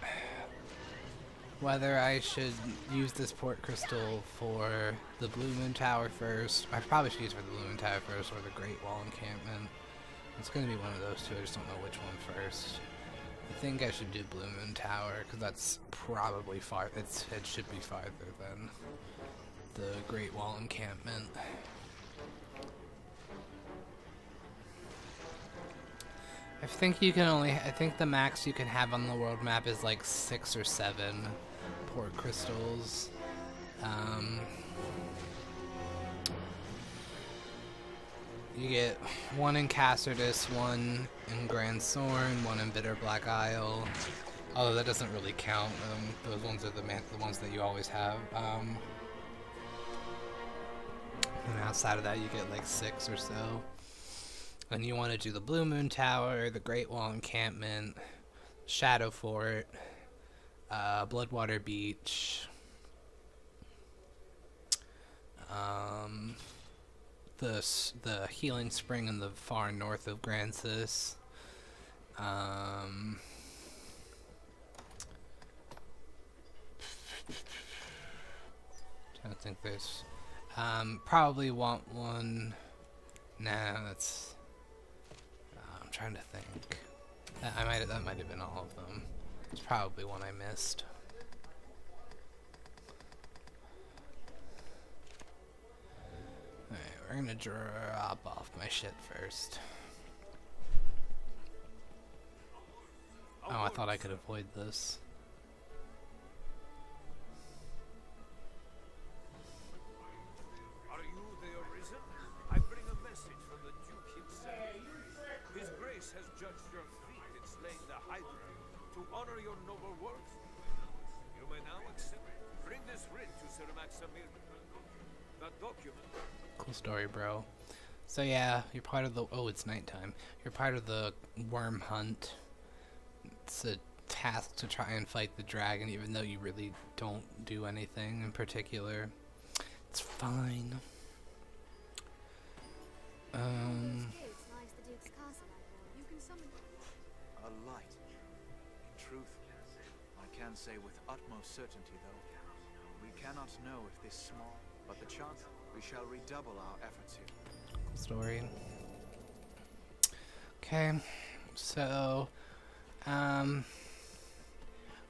whether I should use this port crystal for the Blue Moon Tower first. I probably should use it for the Blue Moon Tower first, or the Great Wall encampment. It's gonna be one of those two, I just don't know which one first. I think I should do Blue Moon Tower, because that's probably far, it should be farther than the Great Wall encampment. I think you can only, I think the max you can have on the world map is like 6 or 7 port crystals. You get 1 in Cassardus, 1 in Grand Sorn, 1 in Bitter Black Isle. Although that doesn't really count. Those ones are the ones that you always have. And outside of that, you get like 6 or so. And you want to do the Blue Moon Tower, the Great Wall Encampment, Shadow Fort, Bloodwater Beach, the Healing Spring in the far north of Grancis. I don't think there's probably want one. Nah, that's I'm trying to think. That might have been all of them. It's probably one I missed. Alright, we're gonna drop off my shit first. Oh, I thought I could avoid this. Are you the Arisen? I bring a message from the Duke himself. His Grace has judged your feat in slaying the Hydra to honor your noble works. You may now accept. Bring this writ to Sir Maximilian. The document. Cool story, bro. So yeah, you're part of the. Oh, it's nighttime. You're part of the Wyrm hunt. It's a task to try and fight the dragon, even though you really don't do anything in particular. It's fine. Gates lies the Duke's castle, I thought. You can summon him. A light. In truth, I can say with utmost certainty, though, we cannot know if this small, but the chance we shall redouble our efforts here. Cool story. Okay, so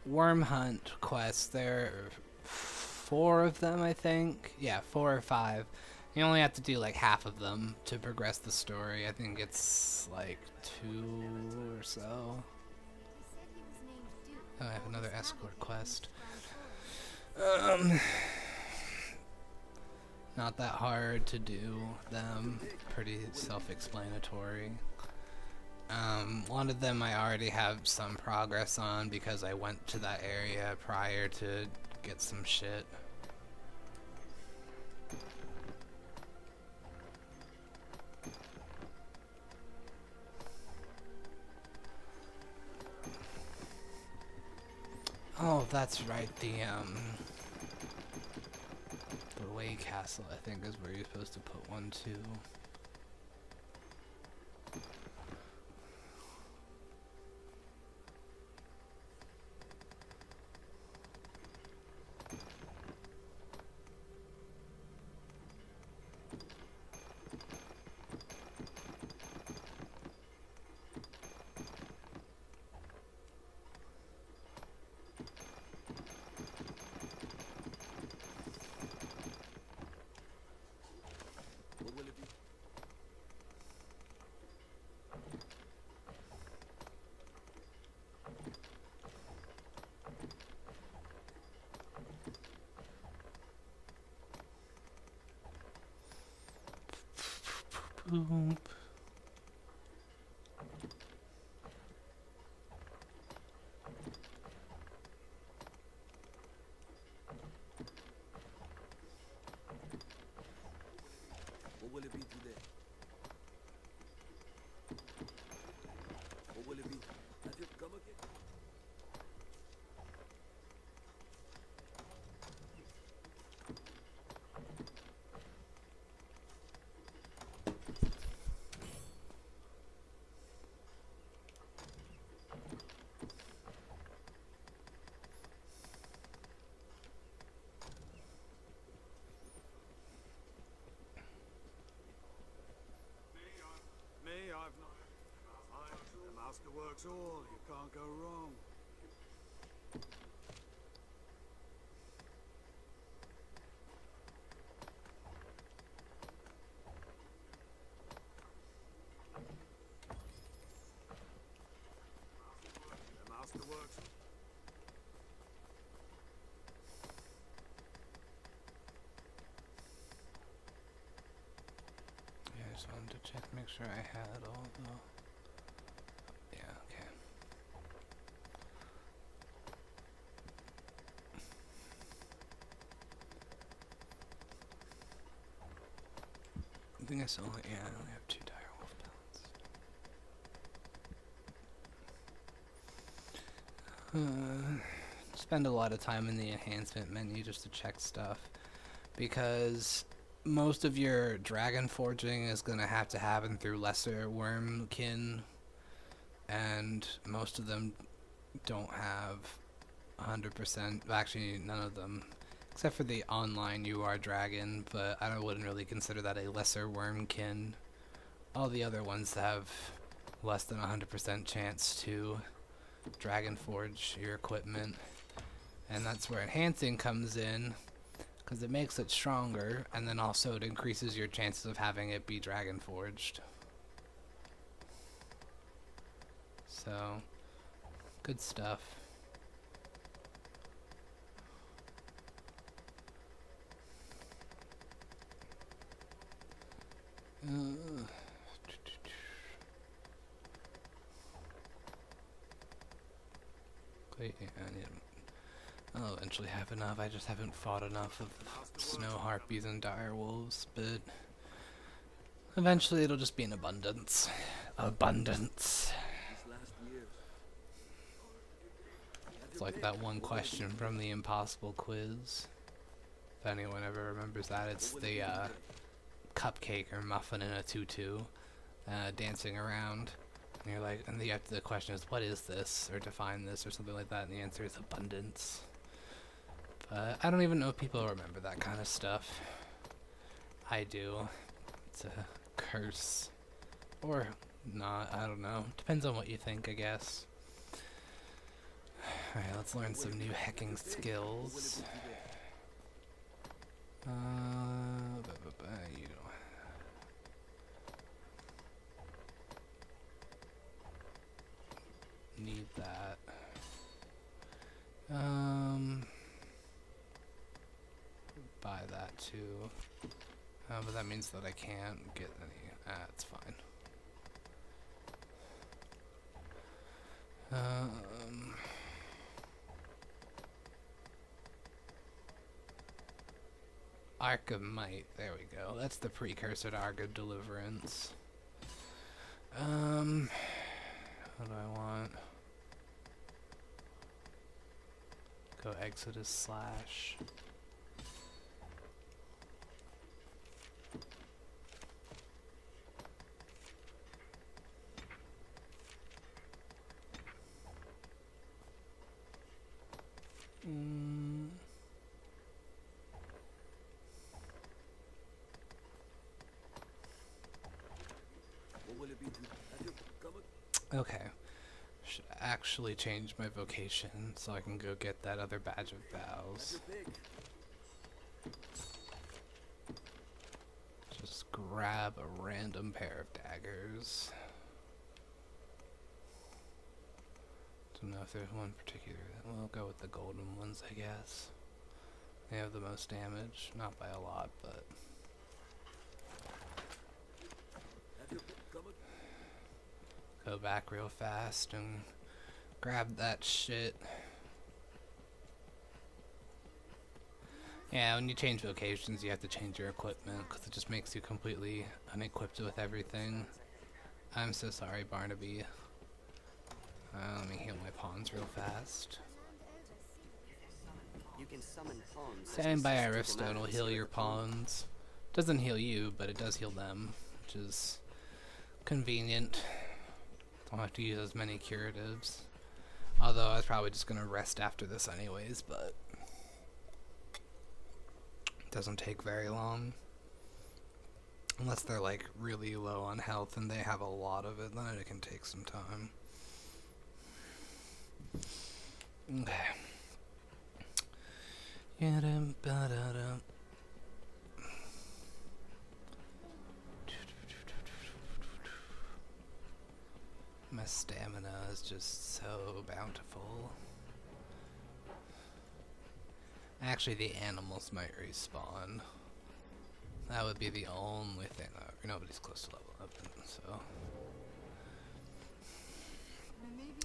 Wyrm hunt quests. There are 4 of them, I think. Yeah, 4 or 5. You only have to do like half of them to progress the story. I think it's like 2 or so. He said he was named Duke. Oh, I have another escort quest. Not that hard to do them. Pretty self-explanatory. One of them I already have some progress on because I went to that area prior to get some shit. Oh, that's right, the Way Castle, I think, is where you're supposed to put one too. What will it be? Boom. What will it be today? What will it be? Have you come again? Me, I've not. The master works all. You can't go wrong. The master works. Yeah, I just wanted to check, make sure I had all the... Yeah, okay. I think I still, yeah, I only have 2 direwolf pellets. Spend a lot of time in the enhancement menu just to check stuff, because most of your dragon forging is going to happen through lesser wormkin, and most of them don't have 100%, actually none of them, except for the online UR dragon, but I wouldn't really consider that a lesser wormkin. All the other ones have less than 100% chance to dragon forge your equipment, and that's where enhancing comes in, because it makes it stronger, and then also it increases your chances of having it be dragon forged. So, good stuff. Wait, yeah, I'll eventually have enough. I just haven't fought enough of snow harpies and dire wolves, but eventually it'll just be in abundance. Abundance. These last years. It's like that one question from the impossible quiz. If anyone ever remembers that, it's the cupcake or muffin in a tutu dancing around. And you're like, and the question is, what is this? Or define this, or something like that, and the answer is abundance. But I don't even know if people remember that kind of stuff. I do. It's a curse. Or not, I don't know. Depends on what you think, I guess. Alright, let's learn some new hacking skills. You don't need that. Buy that too. But that means that I can't get any. It's fine. Arc of Might, there we go. That's the precursor to Arc of Deliverance. What do I want? Go Exodus slash. What will it be to? Have you come Okay. Should actually change my vocation so I can go get that other badge of vows. Just grab a random pair of daggers. Don't know if there's one particular. We'll go with the golden ones, I guess. They have the most damage, not by a lot, but go back real fast and grab that shit. Yeah, when you change vocations, you have to change your equipment because it just makes you completely unequipped with everything. I'm so sorry, Barnaby. Let me heal my pawns real fast. You can summon pawns. Standing by Arisen will heal your pawns. Doesn't heal you, but it does heal them, which is convenient. Don't have to use as many curatives. Although I was probably just gonna rest after this anyways, but it doesn't take very long. Unless they're like really low on health and they have a lot of it, then it can take some time. Okay. My stamina is just so bountiful. Actually, the animals might respawn. That would be the only thing. Nobody's close to level up, so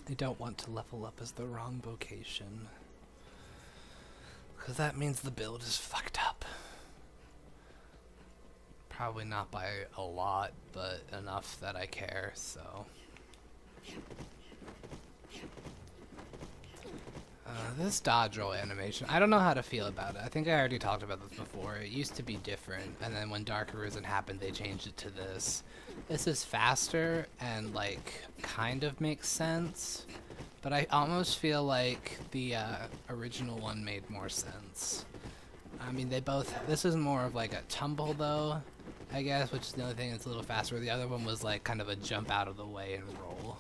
I don't want to level up as the wrong vocation, because that means the build is fucked up. Probably not by a lot, but enough that I care, so. This dodge roll animation, I don't know how to feel about it. I think I already talked about this before. It used to be different, and then when Dark Arisen happened, they changed it to this. This is faster and, like, kind of makes sense, but I almost feel like the original one made more sense. I mean, they both, this is more of like a tumble, though, I guess, which is the only thing that's a little faster. The other one was, like, kind of a jump out of the way and roll.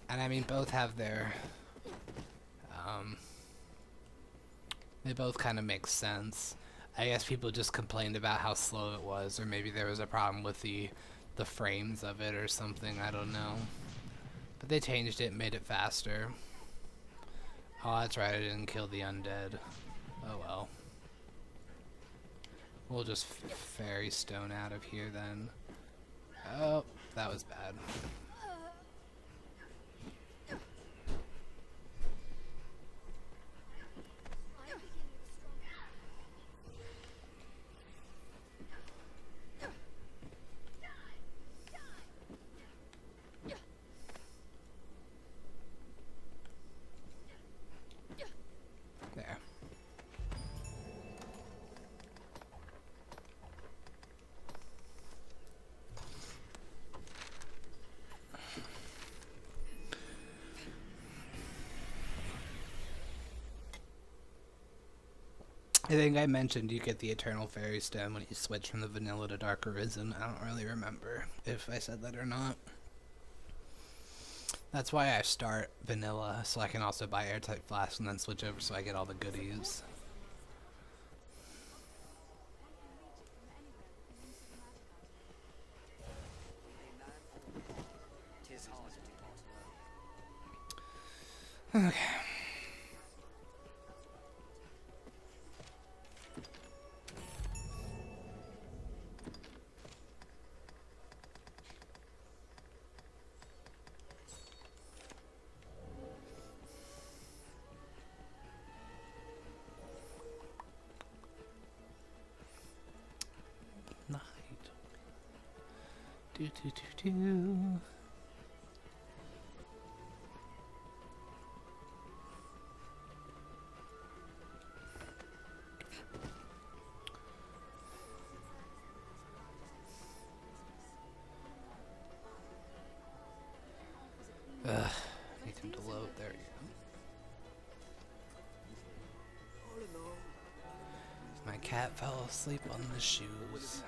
And, I mean, both have their... they both kind of make sense. I guess people just complained about how slow it was, or maybe there was a problem with the frames of it or something, I don't know. But they changed it and made it faster. Oh, that's right, I didn't kill the undead. Oh well. We'll just fairy stone out of here then. Oh, that was bad. There. I think I mentioned you get the Eternal Fairy Stone when you switch from the vanilla to Dark Arisen. I don't really remember if I said that or not. That's why I start vanilla, so I can also buy airtight flasks and then switch over so I get all the goodies. Tis hard to pass well. Okay. Do do do do. Need him to load. There you go. My cat fell asleep on the shoes.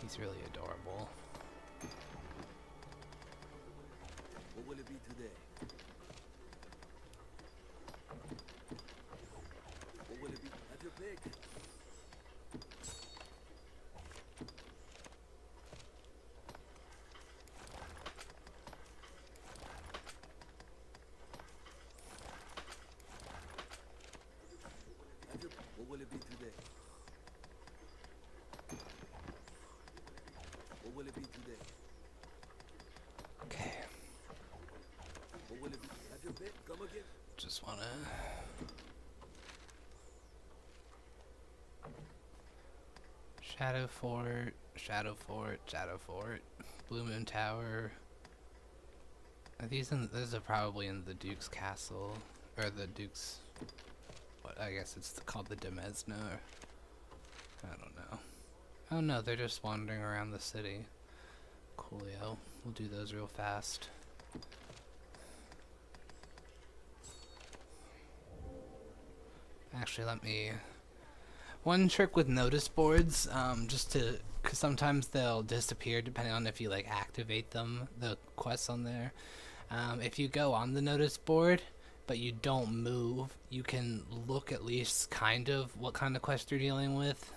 He's really adorable. What will it be today? What will it be? Have your pick. What will it be today? What will it be today? will it be? Have your bet? Come again? Just wanna. Shadow Fort, Shadow Fort, Shadow Fort, Blue Moon Tower. Are these in? These are probably in the Duke's castle, or the Duke's. What I guess it's called the Demesne. I don't know. Oh no, they're just wandering around the city. Coolio. We'll do those real fast. Actually, let me. One trick with notice boards, just to, cause sometimes they'll disappear depending on if you like activate them, the quests on there. If you go on the notice board, but you don't move, you can look at least kind of what kind of quest you're dealing with.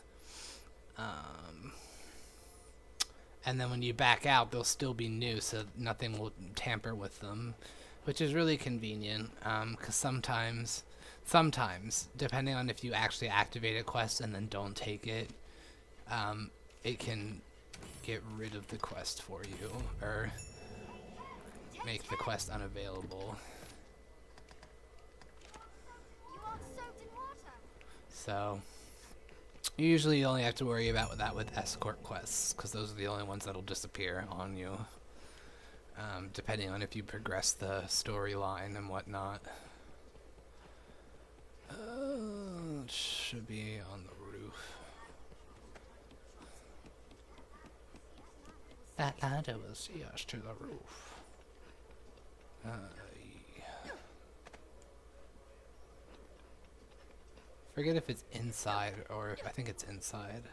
And then when you back out, they'll still be new, so nothing will tamper with them, which is really convenient, because sometimes, depending on if you actually activate a quest and then don't take it, it can get rid of the quest for you, or make the quest unavailable. You aren't soaked in water. So, usually you only have to worry about that with escort quests, because those are the only ones that'll disappear on you, depending on if you progress the storyline and whatnot. It should be on the roof. That ladder will see us to the roof. Forget if it's inside or if I think it's inside.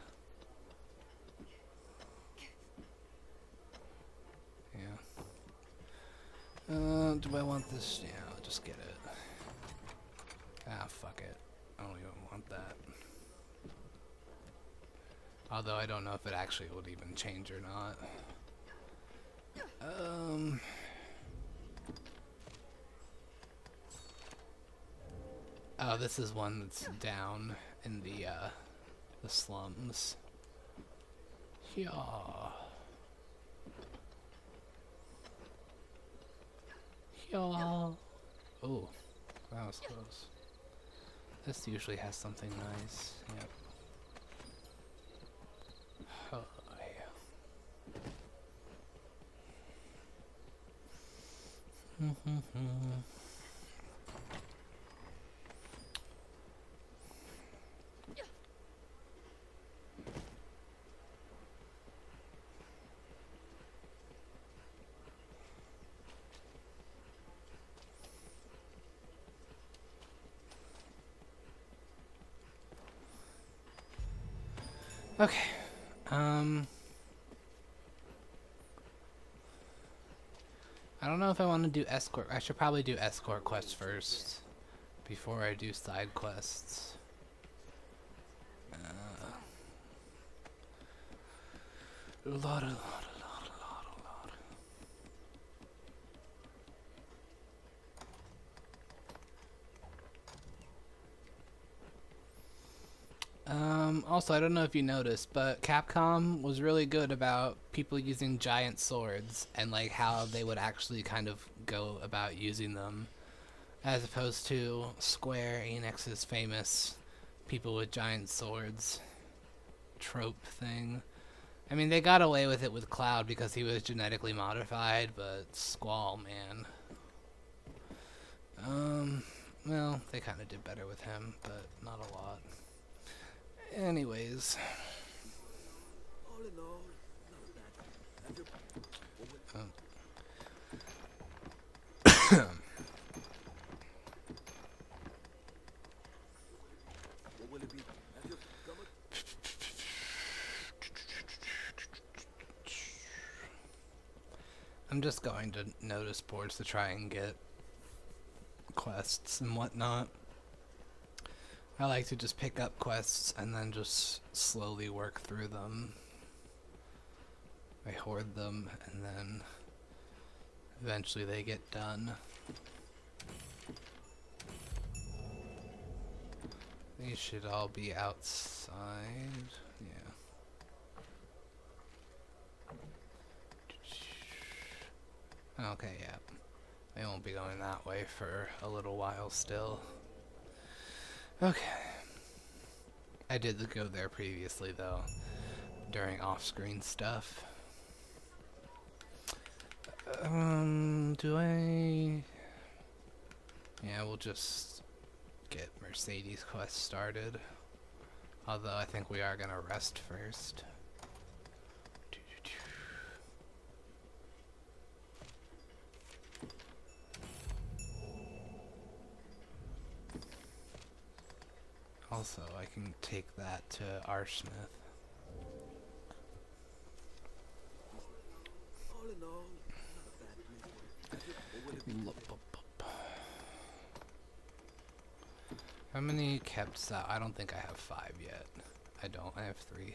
Yeah. Do I want this? Yeah, I'll just get it. Ah, fuck it. I don't even want that. Although I don't know if it actually would even change or not. Oh, this is one that's down in the slums. Yeah. Yeah. Oh, that was close. This usually has something nice. Yep. Oh, yeah. Okay. I don't know if I want to do escort. I should probably do escort quests first before I do side quests. A lot. Also, I don't know if you noticed, but Capcom was really good about people using giant swords and like how they would actually kind of go about using them, as opposed to Square Enix's famous people with giant swords trope thing. I mean, they got away with it with Cloud because he was genetically modified, but Squall, man. Well, they kind of did better with him, but not a lot. Anyways. All in all, not bad. What will it be? Have you come I'm just going to notice boards to try and get quests and whatnot. I like to just pick up quests and then just slowly work through them. I hoard them and then eventually they get done. These should all be outside. Yeah. Okay, yeah. They won't be going that way for a little while still. Okay. I did go there previously though, during off-screen stuff. Do I... Yeah, we'll just get Mercedes quest started. Although I think we are gonna rest first. Also, I can take that to Arsmith. All in all, not a bad place. How many kept out? I don't think I have 5 yet. I don't. I have 3.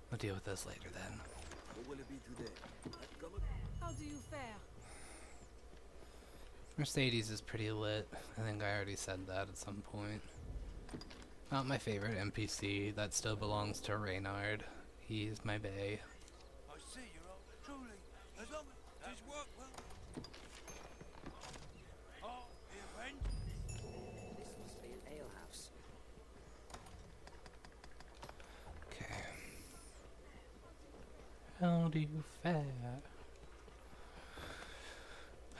We'll deal with this later then. What will it be today? How do you fare? Mercedes is pretty lit. I think I already said that at some point. Not my favorite NPC. That still belongs to Reynard. He's my bae. I see you're all truly, as long as this work well. Oh, dear friend. This must be an alehouse. Okay. How do you fare?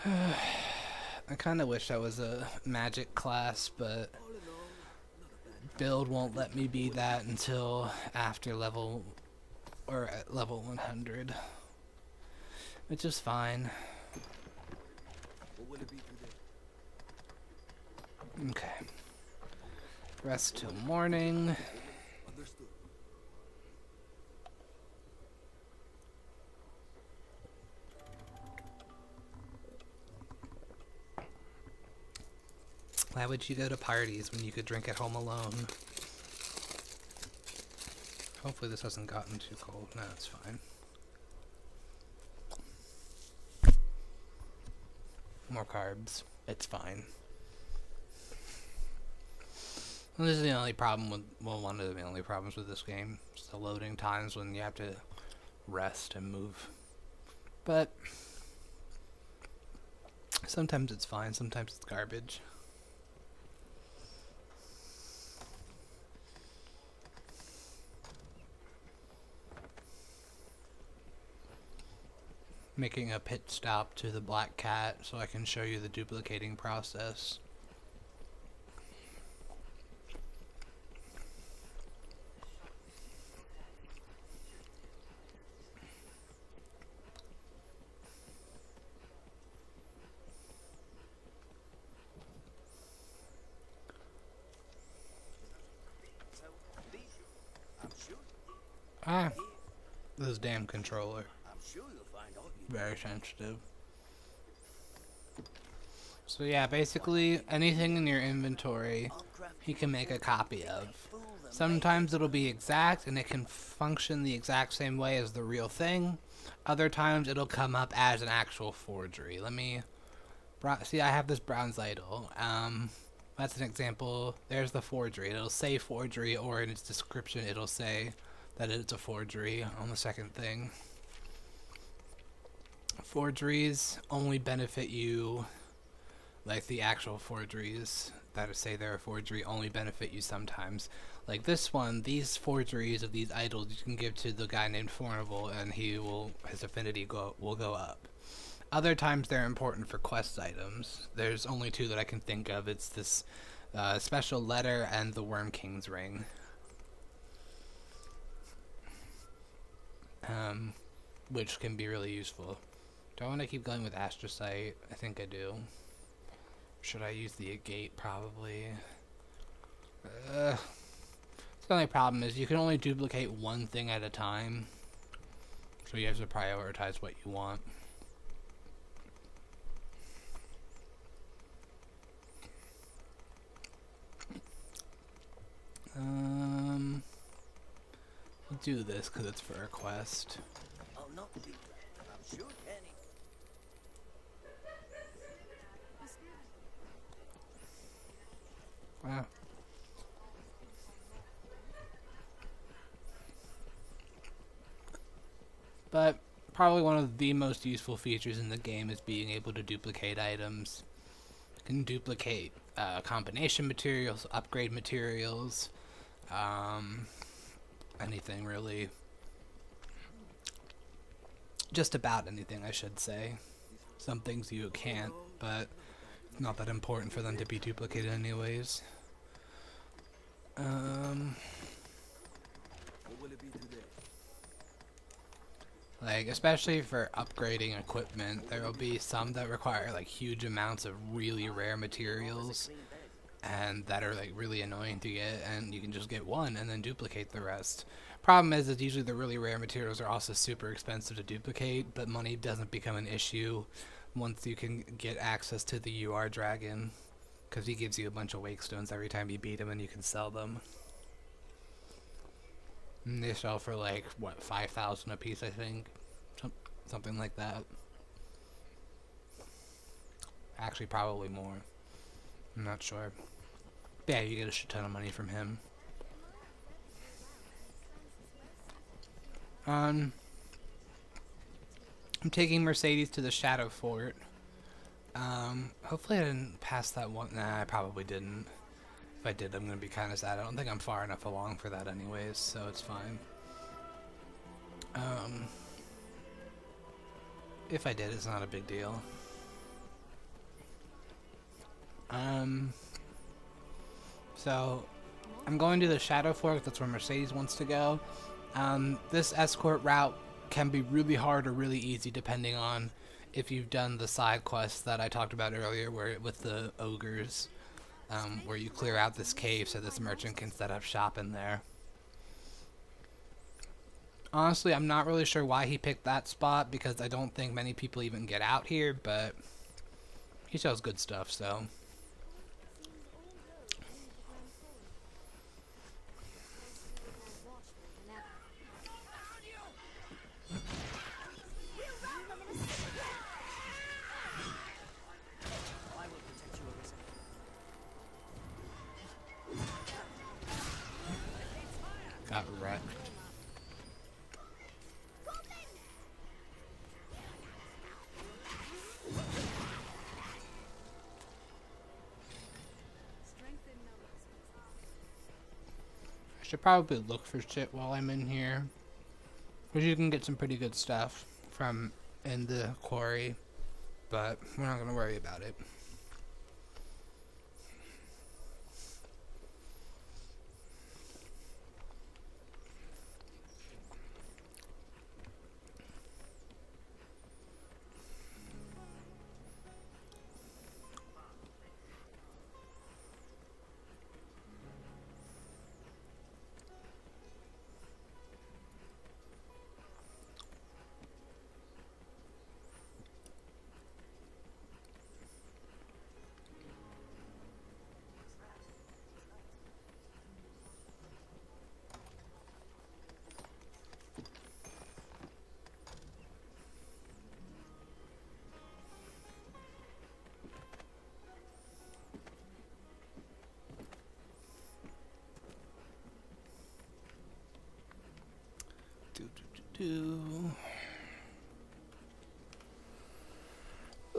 I kind of wish I was a magic class, but build won't let me be that until after level, or at level 100, which is fine. What will it be today? Okay. Rest till morning. Understood. Why would you go to parties when you could drink at home alone? Hopefully this hasn't gotten too cold. No, it's fine. More carbs. It's fine. Well, this is the only problem with, well, one of the only problems with this game. It's the loading times when you have to rest and move. But sometimes it's fine, sometimes it's garbage. Making a pit stop to the Black Cat so I can show you the duplicating process. So, these, I'm sure, Ah, this damn controller. I'm sure you'll find all you Very sensitive. So yeah, basically anything in your inventory he can make a copy of. Sometimes it'll be exact and it can function the exact same way as the real thing. Other times it'll come up as an actual forgery. Let me see, I have this bronze idol. That's an example. There's the forgery. It'll say forgery, or in its description it'll say that it's a forgery on the second thing. Forgeries only benefit you, like the actual forgeries that say they're a forgery only benefit you sometimes. Like this one, these forgeries of these idols you can give to the guy named Fornival and his affinity will go up. Other times they're important for quest items. There's only 2 that I can think of. It's this special letter and the Worm King's ring. Which can be really useful. Do I want to keep going with Astrocyte? I think I do. Should I use the Agate? Probably. The only problem is you can only duplicate one thing at a time. So you have to prioritize what you want. We'll do this because it's for a quest. I'll not be. I'm sure Kenny. Wow. But probably one of the most useful features in the game is being able to duplicate items. You can duplicate combination materials, upgrade materials, anything really. Just about anything, I should say. Some things you can't, but it's not that important for them to be duplicated anyways. Like, especially for upgrading equipment, there will be some that require like huge amounts of really rare materials and that are like really annoying to get, and you can just get one and then duplicate the rest. Problem is usually the really rare materials are also super expensive to duplicate, but money doesn't become an issue once you can get access to the UR dragon, because he gives you a bunch of wake stones every time you beat him and you can sell them. And they sell for like, what, 5,000 a piece, I think? Something like that. Actually, probably more. I'm not sure. But yeah, you get a shit ton of money from him. I'm taking Mercedes to the Shadow Fort. Hopefully I didn't pass that one. Nah, I probably didn't. If I did, I'm gonna be kind of sad. I don't think I'm far enough along for that anyways, so it's fine. If I did, it's not a big deal. So I'm going to the Shadow Fork. That's where Mercedes wants to go. This escort route can be really hard or really easy depending on if you've done the side quests that I talked about earlier, where with the ogres, where you clear out this cave so this merchant can set up shop in there. Honestly, I'm not really sure why he picked that spot, because I don't think many people even get out here, but he sells good stuff, so. Got wrecked. I should probably look for shit while I'm in here, because you can get some pretty good stuff from in the quarry, but we're not gonna worry about it.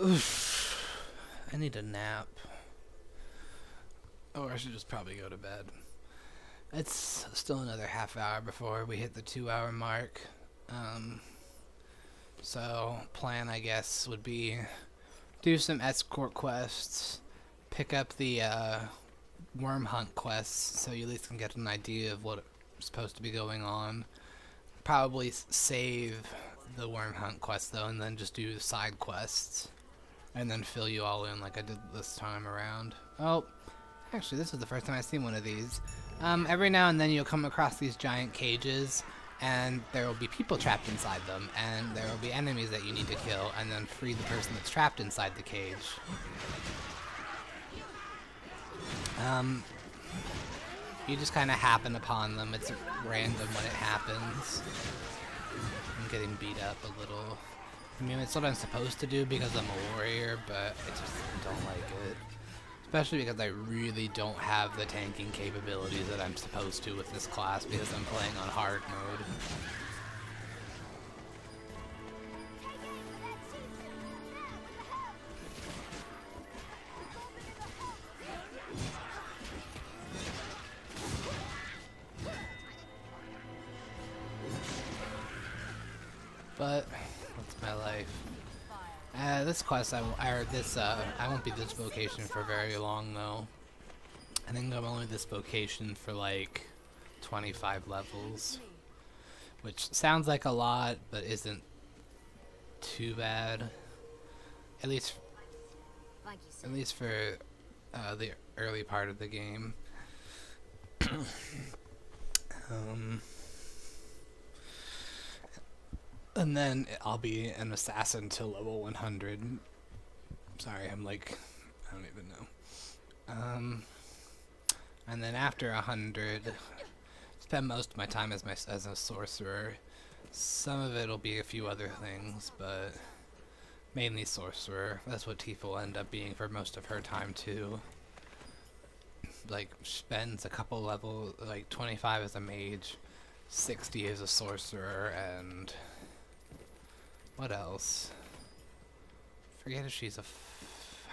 Oof. I need a nap. Or I should just probably go to bed. It's still another half hour before we hit the 2-hour mark. So plan, I guess, would be do some escort quests, pick up the Wyrm hunt quests, so you at least can get an idea of what's supposed to be going on. Probably save the Wyrm hunt quest though, and then just do side quests, and then fill you all in like I did this time around. Oh, actually, this is the first time I've seen one of these. Every now and then you'll come across these giant cages, and there will be people trapped inside them, and there will be enemies that you need to kill, and then free the person that's trapped inside the cage. You just kind of happen upon them. It's random when it happens. I'm getting beat up a little. I mean, it's what I'm supposed to do because I'm a warrior, but I just don't like it. Especially because I really don't have the tanking capabilities that I'm supposed to with this class because I'm playing on hard mode. But that's my life. This quest, I won't be this vocation for very long though. I think I'm only this vocation for like 25 levels, which sounds like a lot, but isn't too bad. At least for the early part of the game. And then I'll be an assassin till level 100. Sorry, I'm like, I don't even know. And then after 100, spend most of my time as a sorcerer. Some of it'll be a few other things, but mainly sorcerer. That's what Tifa will end up being for most of her time too. Like, spends a couple level, like 25 as a mage, 60 as a sorcerer, and what else? Forget if she's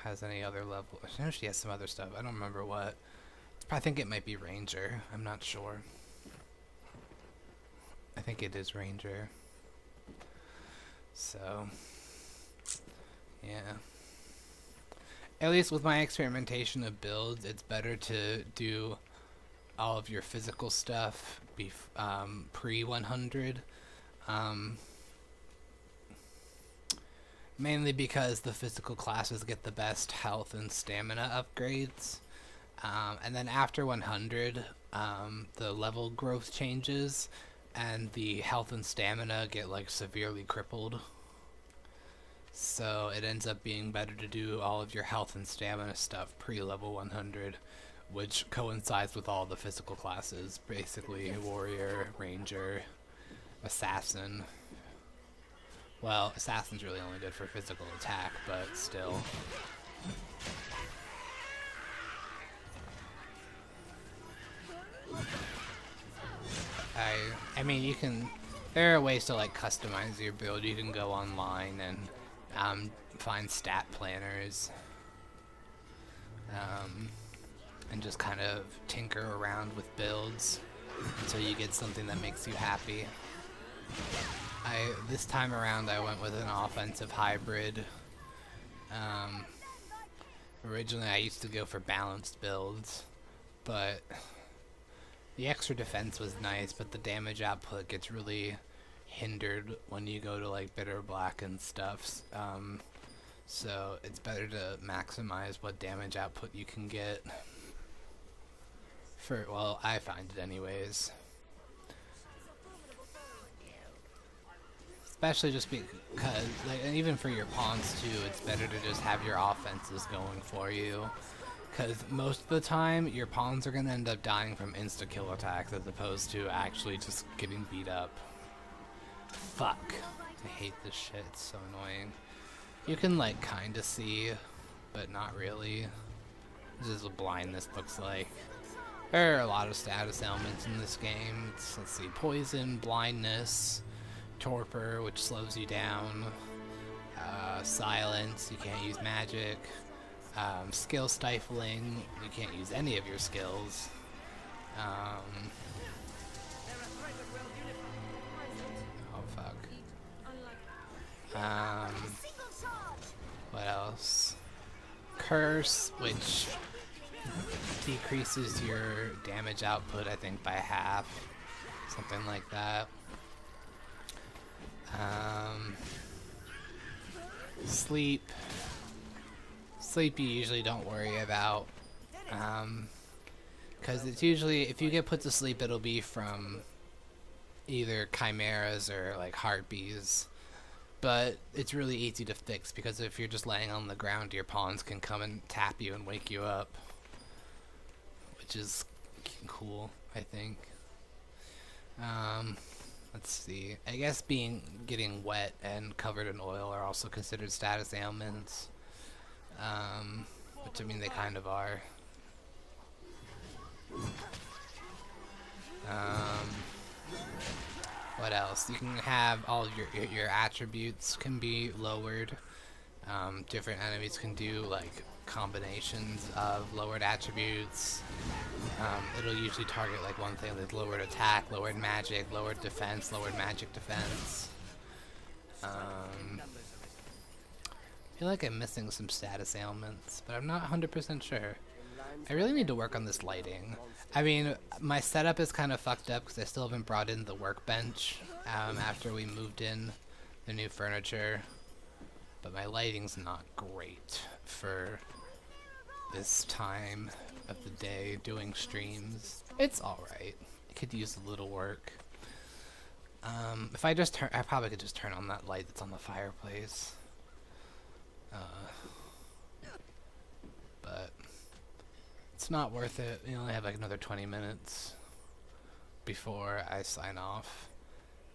has any other level. I know she has some other stuff. I don't remember what. I think it might be ranger. I'm not sure. I think it is ranger. So, yeah. At least with my experimentation of builds, it's better to do all of your physical stuff pre-100. Mainly because the physical classes get the best health and stamina upgrades. And then after 100, the level growth changes, and the health and stamina get like severely crippled. So it ends up being better to do all of your health and stamina stuff pre-level 100, which coincides with all the physical classes, basically warrior, ranger, assassin. Well, assassin's really only good for physical attack, but still. I mean, you can. There are ways to like customize your build. You can go online and find stat planners, and just kind of tinker around with builds until you get something that makes you happy. This time around I went with an offensive hybrid. Originally I used to go for balanced builds, but the extra defense was nice, but the damage output gets really hindered when you go to like bitter black and stuff. So it's better to maximize what damage output you can get. Well, I find it anyways. Especially just because, like, and even for your pawns too, it's better to just have your offenses going for you. Because most of the time, your pawns are going to end up dying from insta-kill attacks as opposed to actually just getting beat up. Fuck. I hate this shit, it's so annoying. You can, like, kinda see, but not really. This is what blindness looks like. There are a lot of status elements in this game. Let's see, poison, blindness, torpor, which slows you down, silence, you can't use magic, skill stifling, you can't use any of your skills, oh fuck, what else, curse, which decreases your damage output I think by half, something like that. Sleep you usually don't worry about, because it's usually, if you get put to sleep, it'll be from either chimeras or like harpies, but it's really easy to fix because if you're just laying on the ground, your pawns can come and tap you and wake you up, which is cool, I think. Let's see. I guess getting wet and covered in oil are also considered status ailments. Which I mean they kind of are. What else? You can have all of your attributes can be lowered. Different enemies can do like combinations of lowered attributes. It'll usually target like one thing, like lowered attack, lowered magic, lowered defense, lowered magic defense. I feel like I'm missing some status ailments, but I'm not 100% sure. I really need to work on this lighting. I mean, my setup is kind of fucked up because I still haven't brought in the workbench after we moved in the new furniture. But my lighting's not great for this time of the day doing streams. It's alright. It could use a little work. If I just turn, I probably could just turn on that light that's on the fireplace. But it's not worth it. We only have like another 20 minutes before I sign off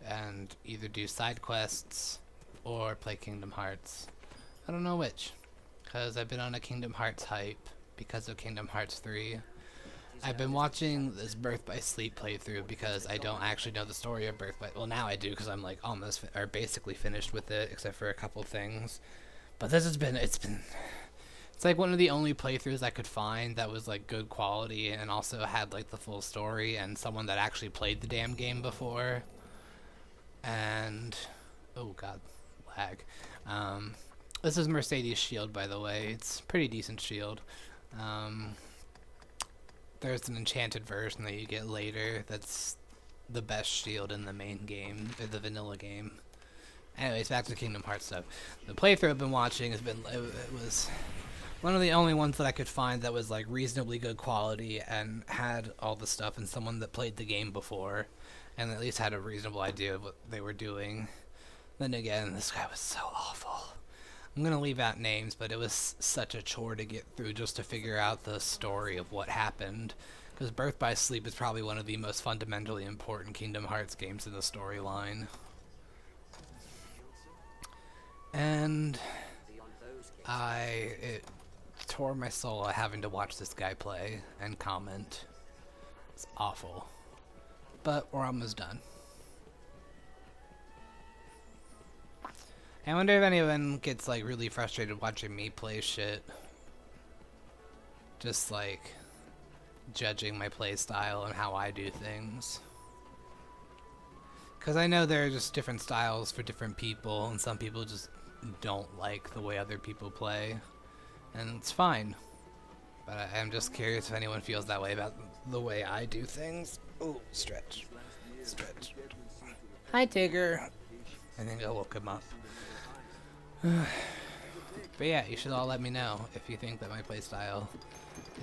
and either do side quests or play Kingdom Hearts. I don't know which, because I've been on a Kingdom Hearts hype because of Kingdom Hearts 3. I've been watching this Birth by Sleep playthrough because I don't actually know the story of Birth by... Well, now I do because I'm like almost or basically finished with it except for a couple things. But this has been... It's like one of the only playthroughs I could find that was like good quality and also had like the full story and someone that actually played the damn game before. And... oh god, lag. This is Mercedes' shield, by the way. It's a pretty decent shield. There's an enchanted version that you get later that's the best shield in the main game, or the vanilla game. Anyways, back to Kingdom Hearts stuff. The playthrough I've been watching has been, it was one of the only ones that I could find that was like reasonably good quality and had all the stuff, and someone that played the game before and at least had a reasonable idea of what they were doing. Then again, this guy was so awful. I'm gonna leave out names, but it was such a chore to get through just to figure out the story of what happened. Because Birth by Sleep is probably one of the most fundamentally important Kingdom Hearts games in the storyline. And it tore my soul having to watch this guy play and comment. It's awful. But we're almost done. I wonder if anyone gets like really frustrated watching me play shit. Just like judging my play style and how I do things. Because I know there are just different styles for different people, and some people just don't like the way other people play. And it's fine. But I'm just curious if anyone feels that way about the way I do things. Ooh, stretch. Stretch. Hi, Tigger. I think I woke him up. But yeah, you should all let me know if you think that my playstyle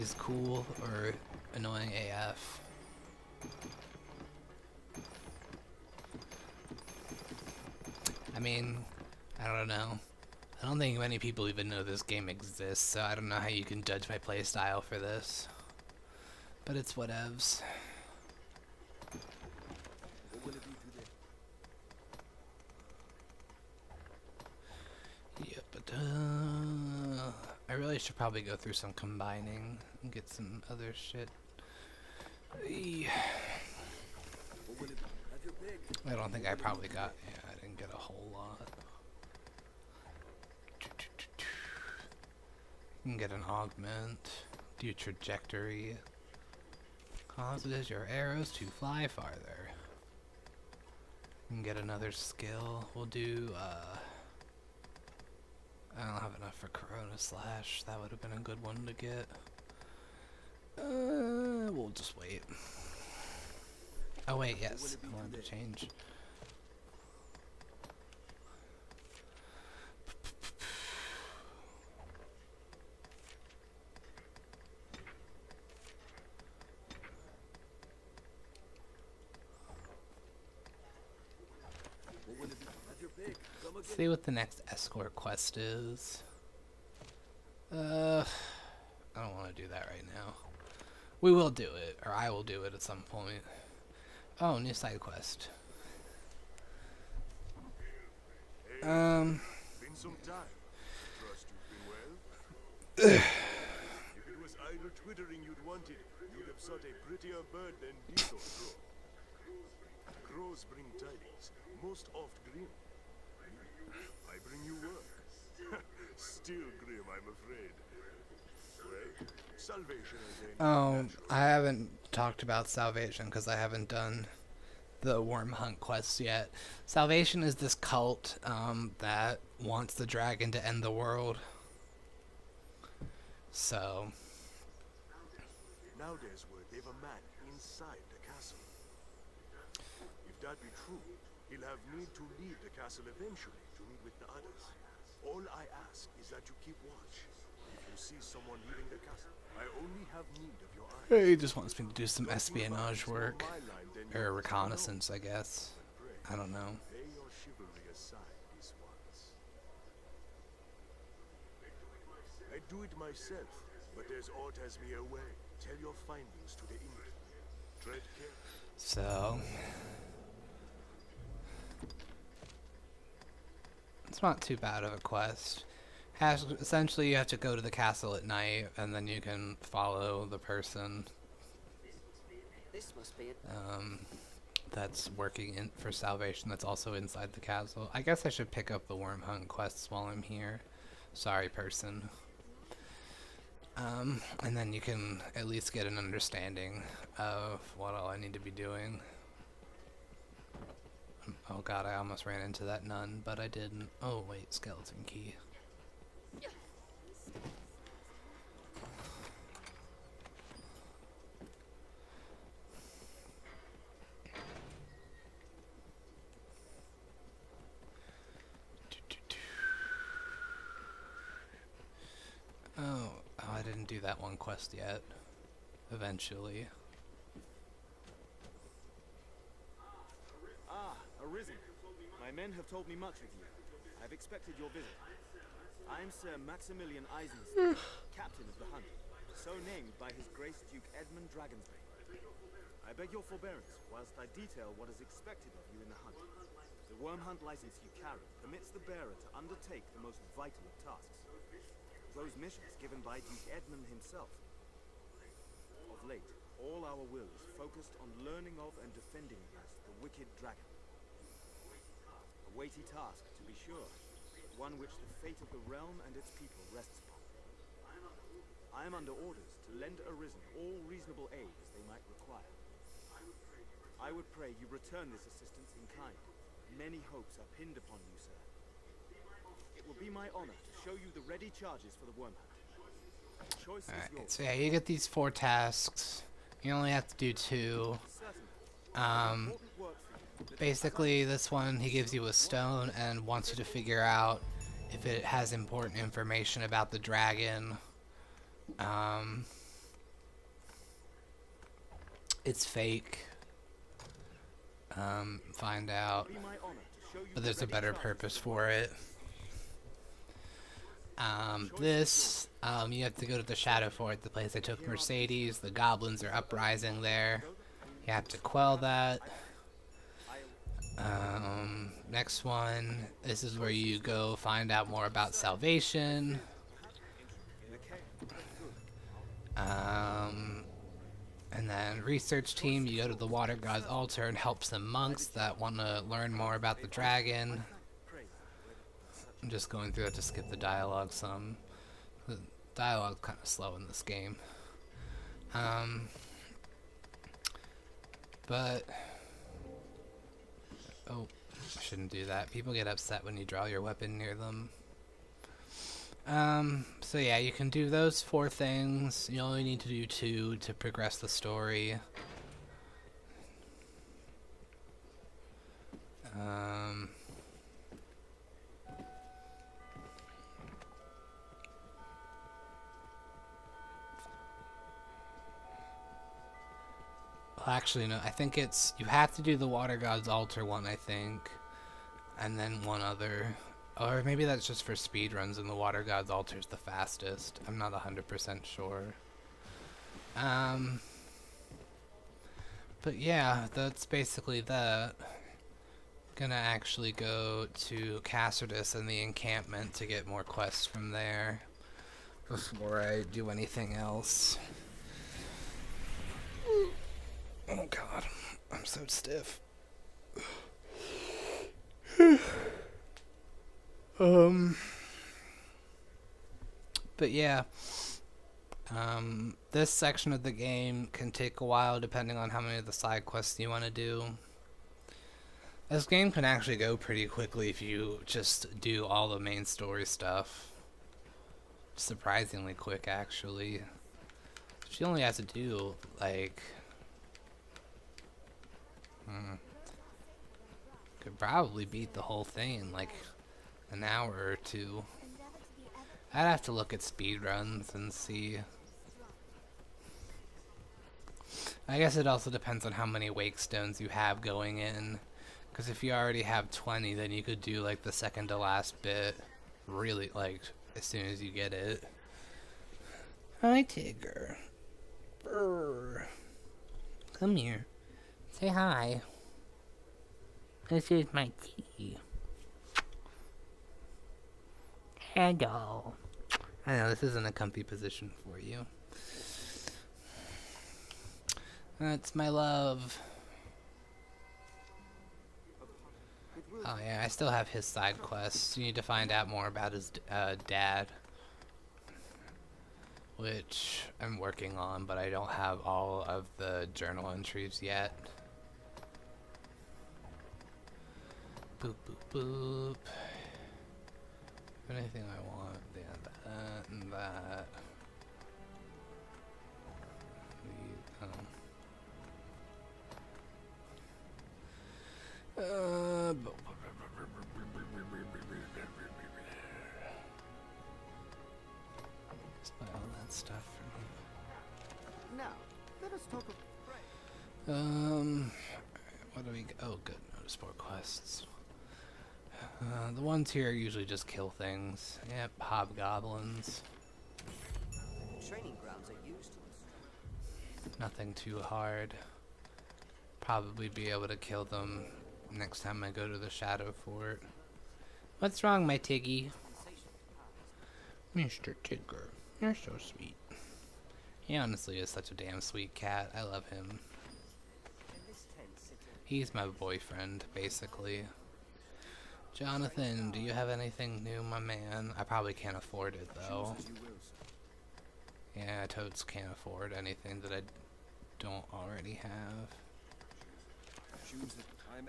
is cool or annoying AF. I mean, I don't know. I don't think many people even know this game exists, so I don't know how you can judge my playstyle for this. But it's whatevs. I really should probably go through some combining and get some other shit. I don't think I probably got... yeah, I didn't get a whole lot. You can get an augment, do trajectory, causes your arrows to fly farther. You can get another skill. We'll do, I don't have enough for Corona Slash. That would have been a good one to get. We'll just wait. Oh wait, yes, I wanted to change. See what the next escort quest is. I don't want to do that right now. We will do it, or I will do it at some point. Oh, new side quest. Been some time. Trust you've been well. If it was idle twittering you'd wanted, you'd have sought a prettier bird than Dito Crow. Crows bring tidings, most oft grim. I bring you work. Still grim, I'm afraid. Well, salvation is a Oh, I haven't talked about salvation because I haven't done the worm hunt quests yet. Salvation is this cult that wants the dragon to end the world. So Now there's word they've a man inside the castle. If that be true, he'll have need to leave the castle eventually to meet with the others. All I ask is that you keep watch. If you see someone leaving the castle, I only have need of your eyes. he just wants me to do some espionage work or reconnaissance, I guess. I don't know. Lay your chivalry aside this once. I do it myself, but there's aught has me away. Tell your findings to the English. Tread care. So it's not too bad of a quest. Essentially, you have to go to the castle at night, and then you can follow the person This must be it. that's working for salvation. That's also inside the castle. I guess I should pick up the worm hunt quests while I'm here. Sorry, person. And then you can at least get an understanding of what all I need to be doing. Oh god, I almost ran into that nun, but I didn't. Oh wait, skeleton key. Oh, I didn't do that one quest yet. Eventually. Ah, Arisen. My men have told me much of you. I've expected your visit. I'm Sir Maximilian Eisen, captain of the hunt, so named by His Grace Duke Edmund Dragonsbane. I beg your forbearance whilst I detail what is expected of you in the hunt. The worm hunt license you carry permits the bearer to undertake the most vital of tasks. Those missions given by Duke Edmund himself. Of late, all our will is focused on learning of and defending against the wicked dragon. A weighty task, to be sure, but one which the fate of the realm and its people rests upon. I am under orders to lend Arisen all reasonable aid as they might require. I would pray you return this assistance in kind. Many hopes are pinned upon you, sir. It will be my honor to show you the ready charges for the worm hunt. The choice is Alright, yours. so yeah, you get these 4 tasks. You only have to do 2. Certainly. Um, Important work for you. basically, this one, he gives you a stone and wants you to figure out if it has important information about the dragon. It's fake. Find out. It will be my honor to show you But the there's a ready better charges purpose for the for it. You have to go to the Shadow Fort, the place I took Mercedes. The goblins are uprising there. You have to quell that. Next one, this is where you go find out more about salvation. And then research team, you go to the water god's altar and help some monks that want to learn more about the dragon. I'm just going through it to skip the dialogue some. The dialogue's kind of slow in this game. But oh, I shouldn't do that. People get upset when you draw your weapon near them. So yeah, you can do those 4 things. You only need to do 2 to progress the story. Well, actually, no. I think it's you have to do the Water God's Altar one, I think, and then one other. Or maybe that's just for speedruns and the Water God's Altar is the fastest. I'm not 100% sure. But yeah, that's basically that. Gonna actually go to Cassardus and the encampment to get more quests from there before I do anything else. Oh god, I'm so stiff. But yeah, this section of the game can take a while depending on how many of the side quests you want to do. This game can actually go pretty quickly if you just do all the main story stuff. Surprisingly quick, actually. She only has to do, like... could probably beat the whole thing in, like, an hour or two. I'd have to look at speedruns and see. I guess it also depends on how many wake stones you have going in. Because if you already have 20, then you could do like the second to last bit really like as soon as you get it. Hi, Tigger. Brr. Come here. Say hi. This is my tea. Hello. I know this isn't a comfy position for you. That's my love. Oh yeah, I still have his side quests. You need to find out more about his dad, which I'm working on, but I don't have all of the journal entries yet. Boop boop boop. Anything I want, yeah, that and that. Just buy all that stuff for me. Now, let us talk of... What do we get? Oh, good. Notice board quests. The ones here usually just kill things. Yep, hobgoblins. Training grounds are used to us. Nothing too hard. Probably be able to kill them next time I go to the Shadow Fort. What's wrong, my Tiggy? Mr. Tigger, you're so sweet. He honestly is such a damn sweet cat. I love him. He's my boyfriend, basically. Jonathan, do you have anything new, my man? I probably can't afford it, though. Yeah, I totes can't afford anything that I don't already have.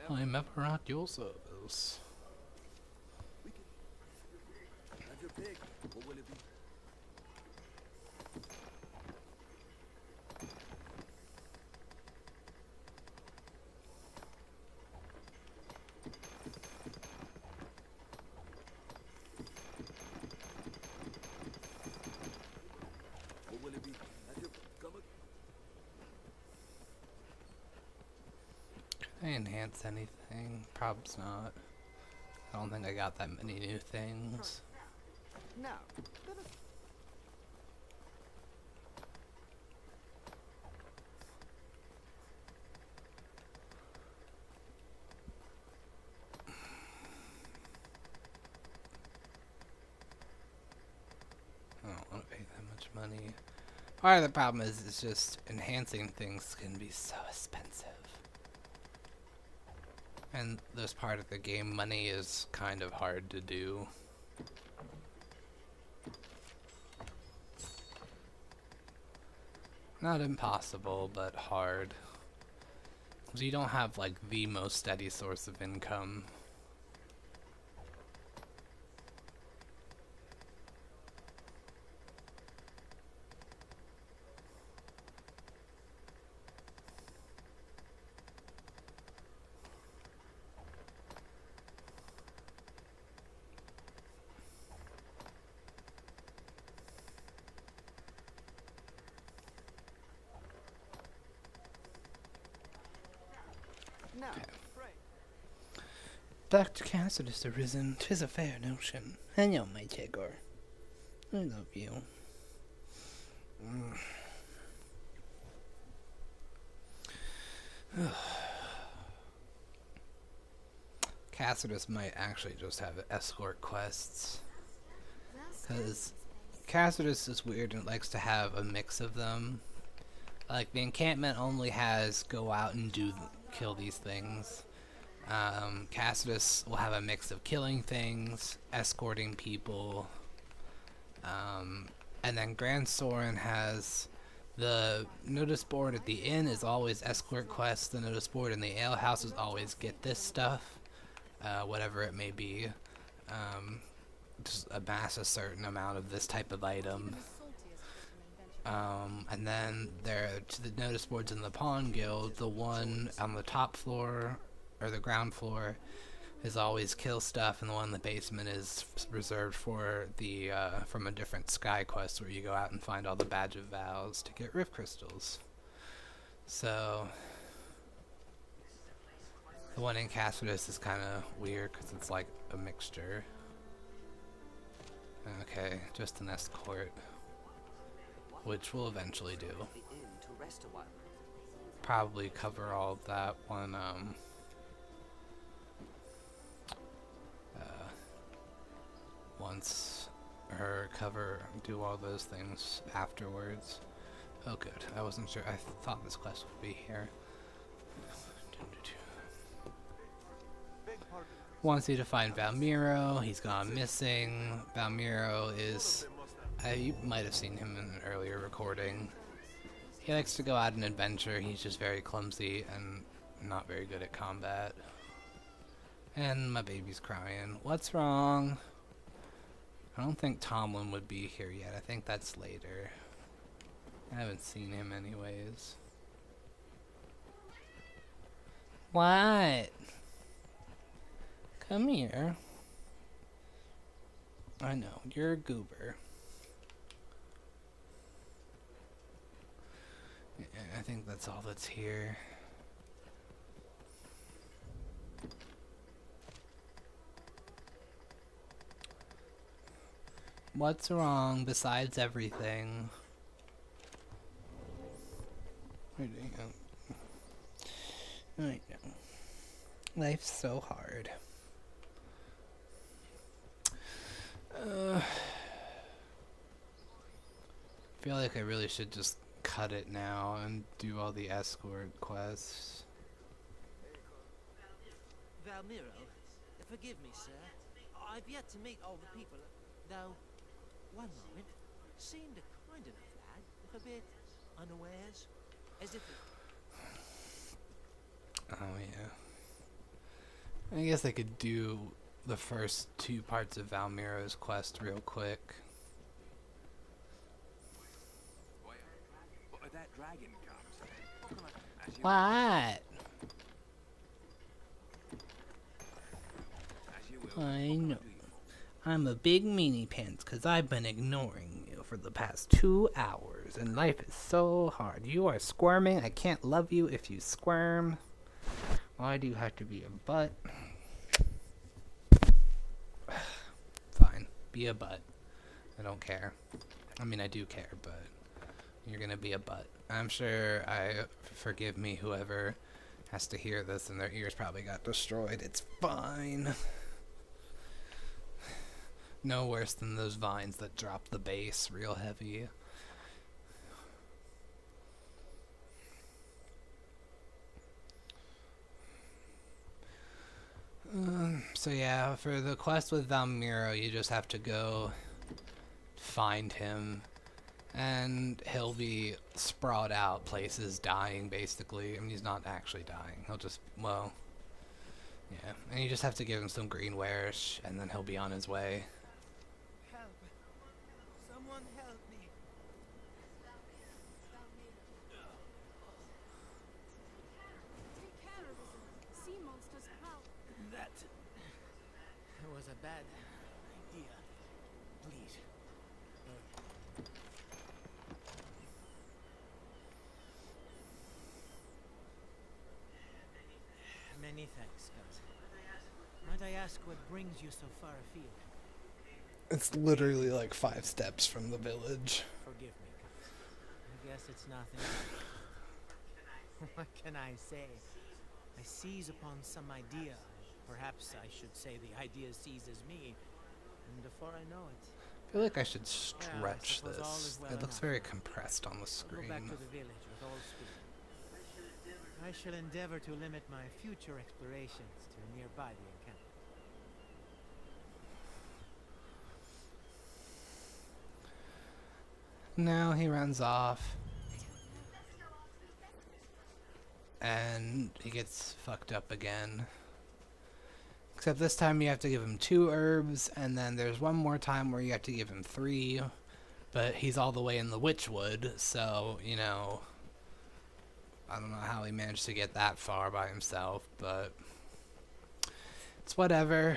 I'm ever at your service. Have your pick. What will it be? What will it be? Have your come on. Can I enhance anything? Probably not. I don't think I got that many new things. Now, let us... I don't want to pay that much money. Part of the problem is it's just enhancing things can be so expensive. And this part of the game, money is kind of hard to do. Not impossible, but hard. Because you don't have like the most steady source of income. Now, Dr. Cassidy has arisen. 'Tis a fair notion. Hello, my Tigger. I love you. Cassidus might actually just have escort quests. Because Cassidus is weird and likes to have a mix of them. Like, the encampment only has go out and kill these things. Cassidus will have a mix of killing things, escorting people, and then Grand Soren has The notice board at the inn is always escort quests. The notice board in the alehouse is always get this stuff, whatever it may be. Just amass a certain amount of this type of item. And then there to the notice boards in the Pawn Guild, the one on the top floor or the ground floor is always kill stuff, and the one in the basement is reserved for the from a different sky quest where you go out and find all the Badge of Vows to get Rift Crystals. So the one in Cassidus is kind of weird because it's like a mixture. Okay, just an escort, which we'll eventually do. The inn to rest a while. Probably cover all of that one. Once do all those things afterwards. Oh good, I wasn't sure, I thought this quest would be here. Wants you to find Valmiro, he's gone missing. Valmiro is, you might have seen him in an earlier recording. He likes to go out and adventure, he's just very clumsy and not very good at combat. And my baby's crying. What's wrong? I don't think Tomlin would be here yet. I think that's later. I haven't seen him anyways. What? Come here. I know, you're a goober. Yeah, I think that's all that's here. What's wrong besides everything? I know. Life's so hard. I feel like I really should just cut it now and do all the escort quests. Valmiro, forgive me, sir. I've yet to meet all the people, though. One moment, seemed a kind enough lad, if a bit unawares, as if Oh yeah. I guess I could do the first two parts of Valmiro's quest real quick. That dragon comes. What? I know. I'm a big meanie pants because I've been ignoring you for the past 2 hours and life is so hard. You are squirming. I can't love you if you squirm. Why do you have to be a butt? Fine. Be a butt. I don't care. I mean, I do care, but you're gonna be a butt. I'm sure forgive me whoever has to hear this and their ears probably got destroyed. It's fine. No worse than those vines that drop the bass real heavy. So yeah, for the quest with Valmiro, you just have to go find him, and he'll be sprawled out places dying, basically. I mean, he's not actually dying. He'll just, well, yeah. And you just have to give him some green wares, and then he'll be on his way. help. Someone help me. Take care, Arisen. Sea monsters prowl. That was a bad idea. Please. Many thanks, cousin. Might I ask what brings you so far afield? It's literally like 5 steps from the village. Forgive me, cousin. I guess it's nothing. What can I say? I seize upon some idea. Perhaps I should say the idea seizes me. And before I know it, I feel like I should stretch suppose all this. is well It looks enough. very compressed on the I'll go back screen. to the village with all speed. I shall endeavor to limit my future explorations to nearby the encampment. Now he runs off. and he gets fucked up again. Except this time you have to give him 2 herbs, and then there's one more time where you have to give him 3, but he's all the way in the Witchwood, so, you know, I don't know how he managed to get that far by himself, but it's whatever.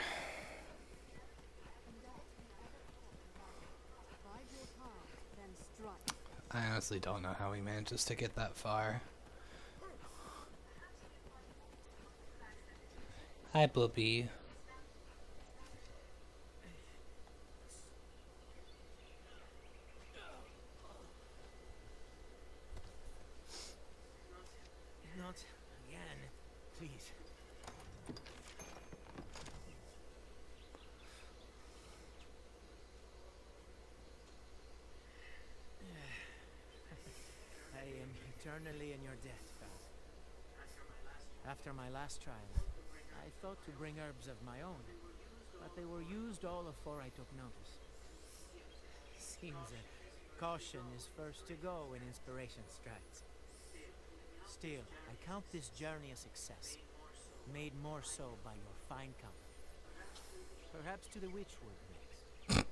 I honestly don't know how he manages to get that far. Hi, Blippi. Not again, please. I am eternally in your debt, pal. After my last trial, I thought to bring herbs of my own, but they were used all afore I took notice. Seems that caution is first to go when inspiration strikes. Still, I count this journey a success, made more so by your fine company. Perhaps to the Witchwood next.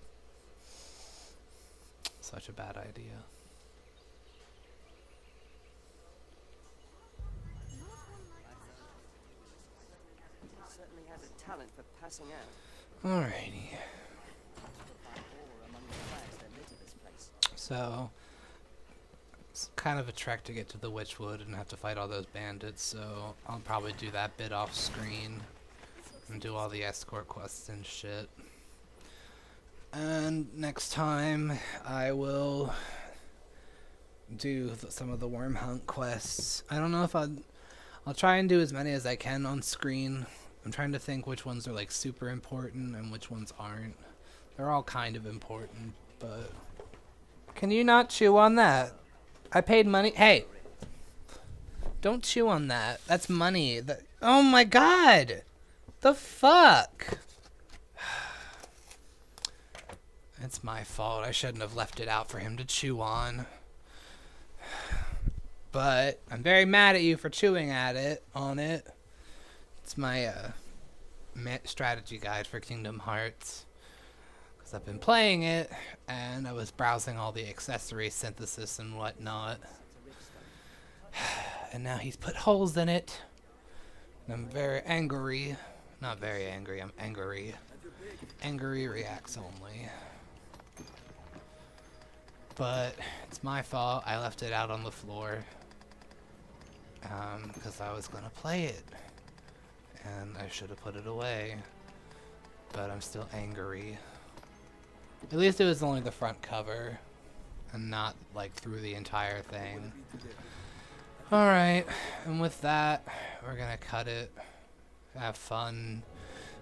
Such a bad idea. Certainly has a talent for passing out. Alrighty. Among the fires that litter this place. So, it's kind of a trek to get to the Witchwood and have to fight all those bandits, so I'll probably do that bit off screen and do all the escort quests and shit. And next time I will do some of the worm hunt quests. I don't know if I'll try and do as many as I can on screen. I'm trying to think which ones are like super important and which ones aren't. They're all kind of important, but can you not chew on that? I paid money. Hey, don't chew on that. That's money. Oh my god, the fuck. It's my fault. I shouldn't have left it out for him to chew on. But I'm very mad at you for chewing on it. It's my strategy guide for Kingdom Hearts. Because I've been playing it, and I was browsing all the accessory synthesis and whatnot. And now he's put holes in it. And I'm very angry. Not very angry, I'm angry. Angry reacts only. But it's my fault. I left it out on the floor. Because I was going to play it. And I should have put it away. But I'm still angry. At least it was only the front cover. And not, like, through the entire thing. Alright. And with that, we're going to cut it. Have fun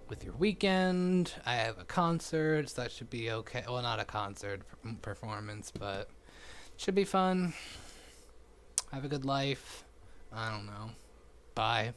with your weekend. I have a concert, so that should be okay. Well, not a concert performance, but should be fun. Have a good life. I don't know. Bye.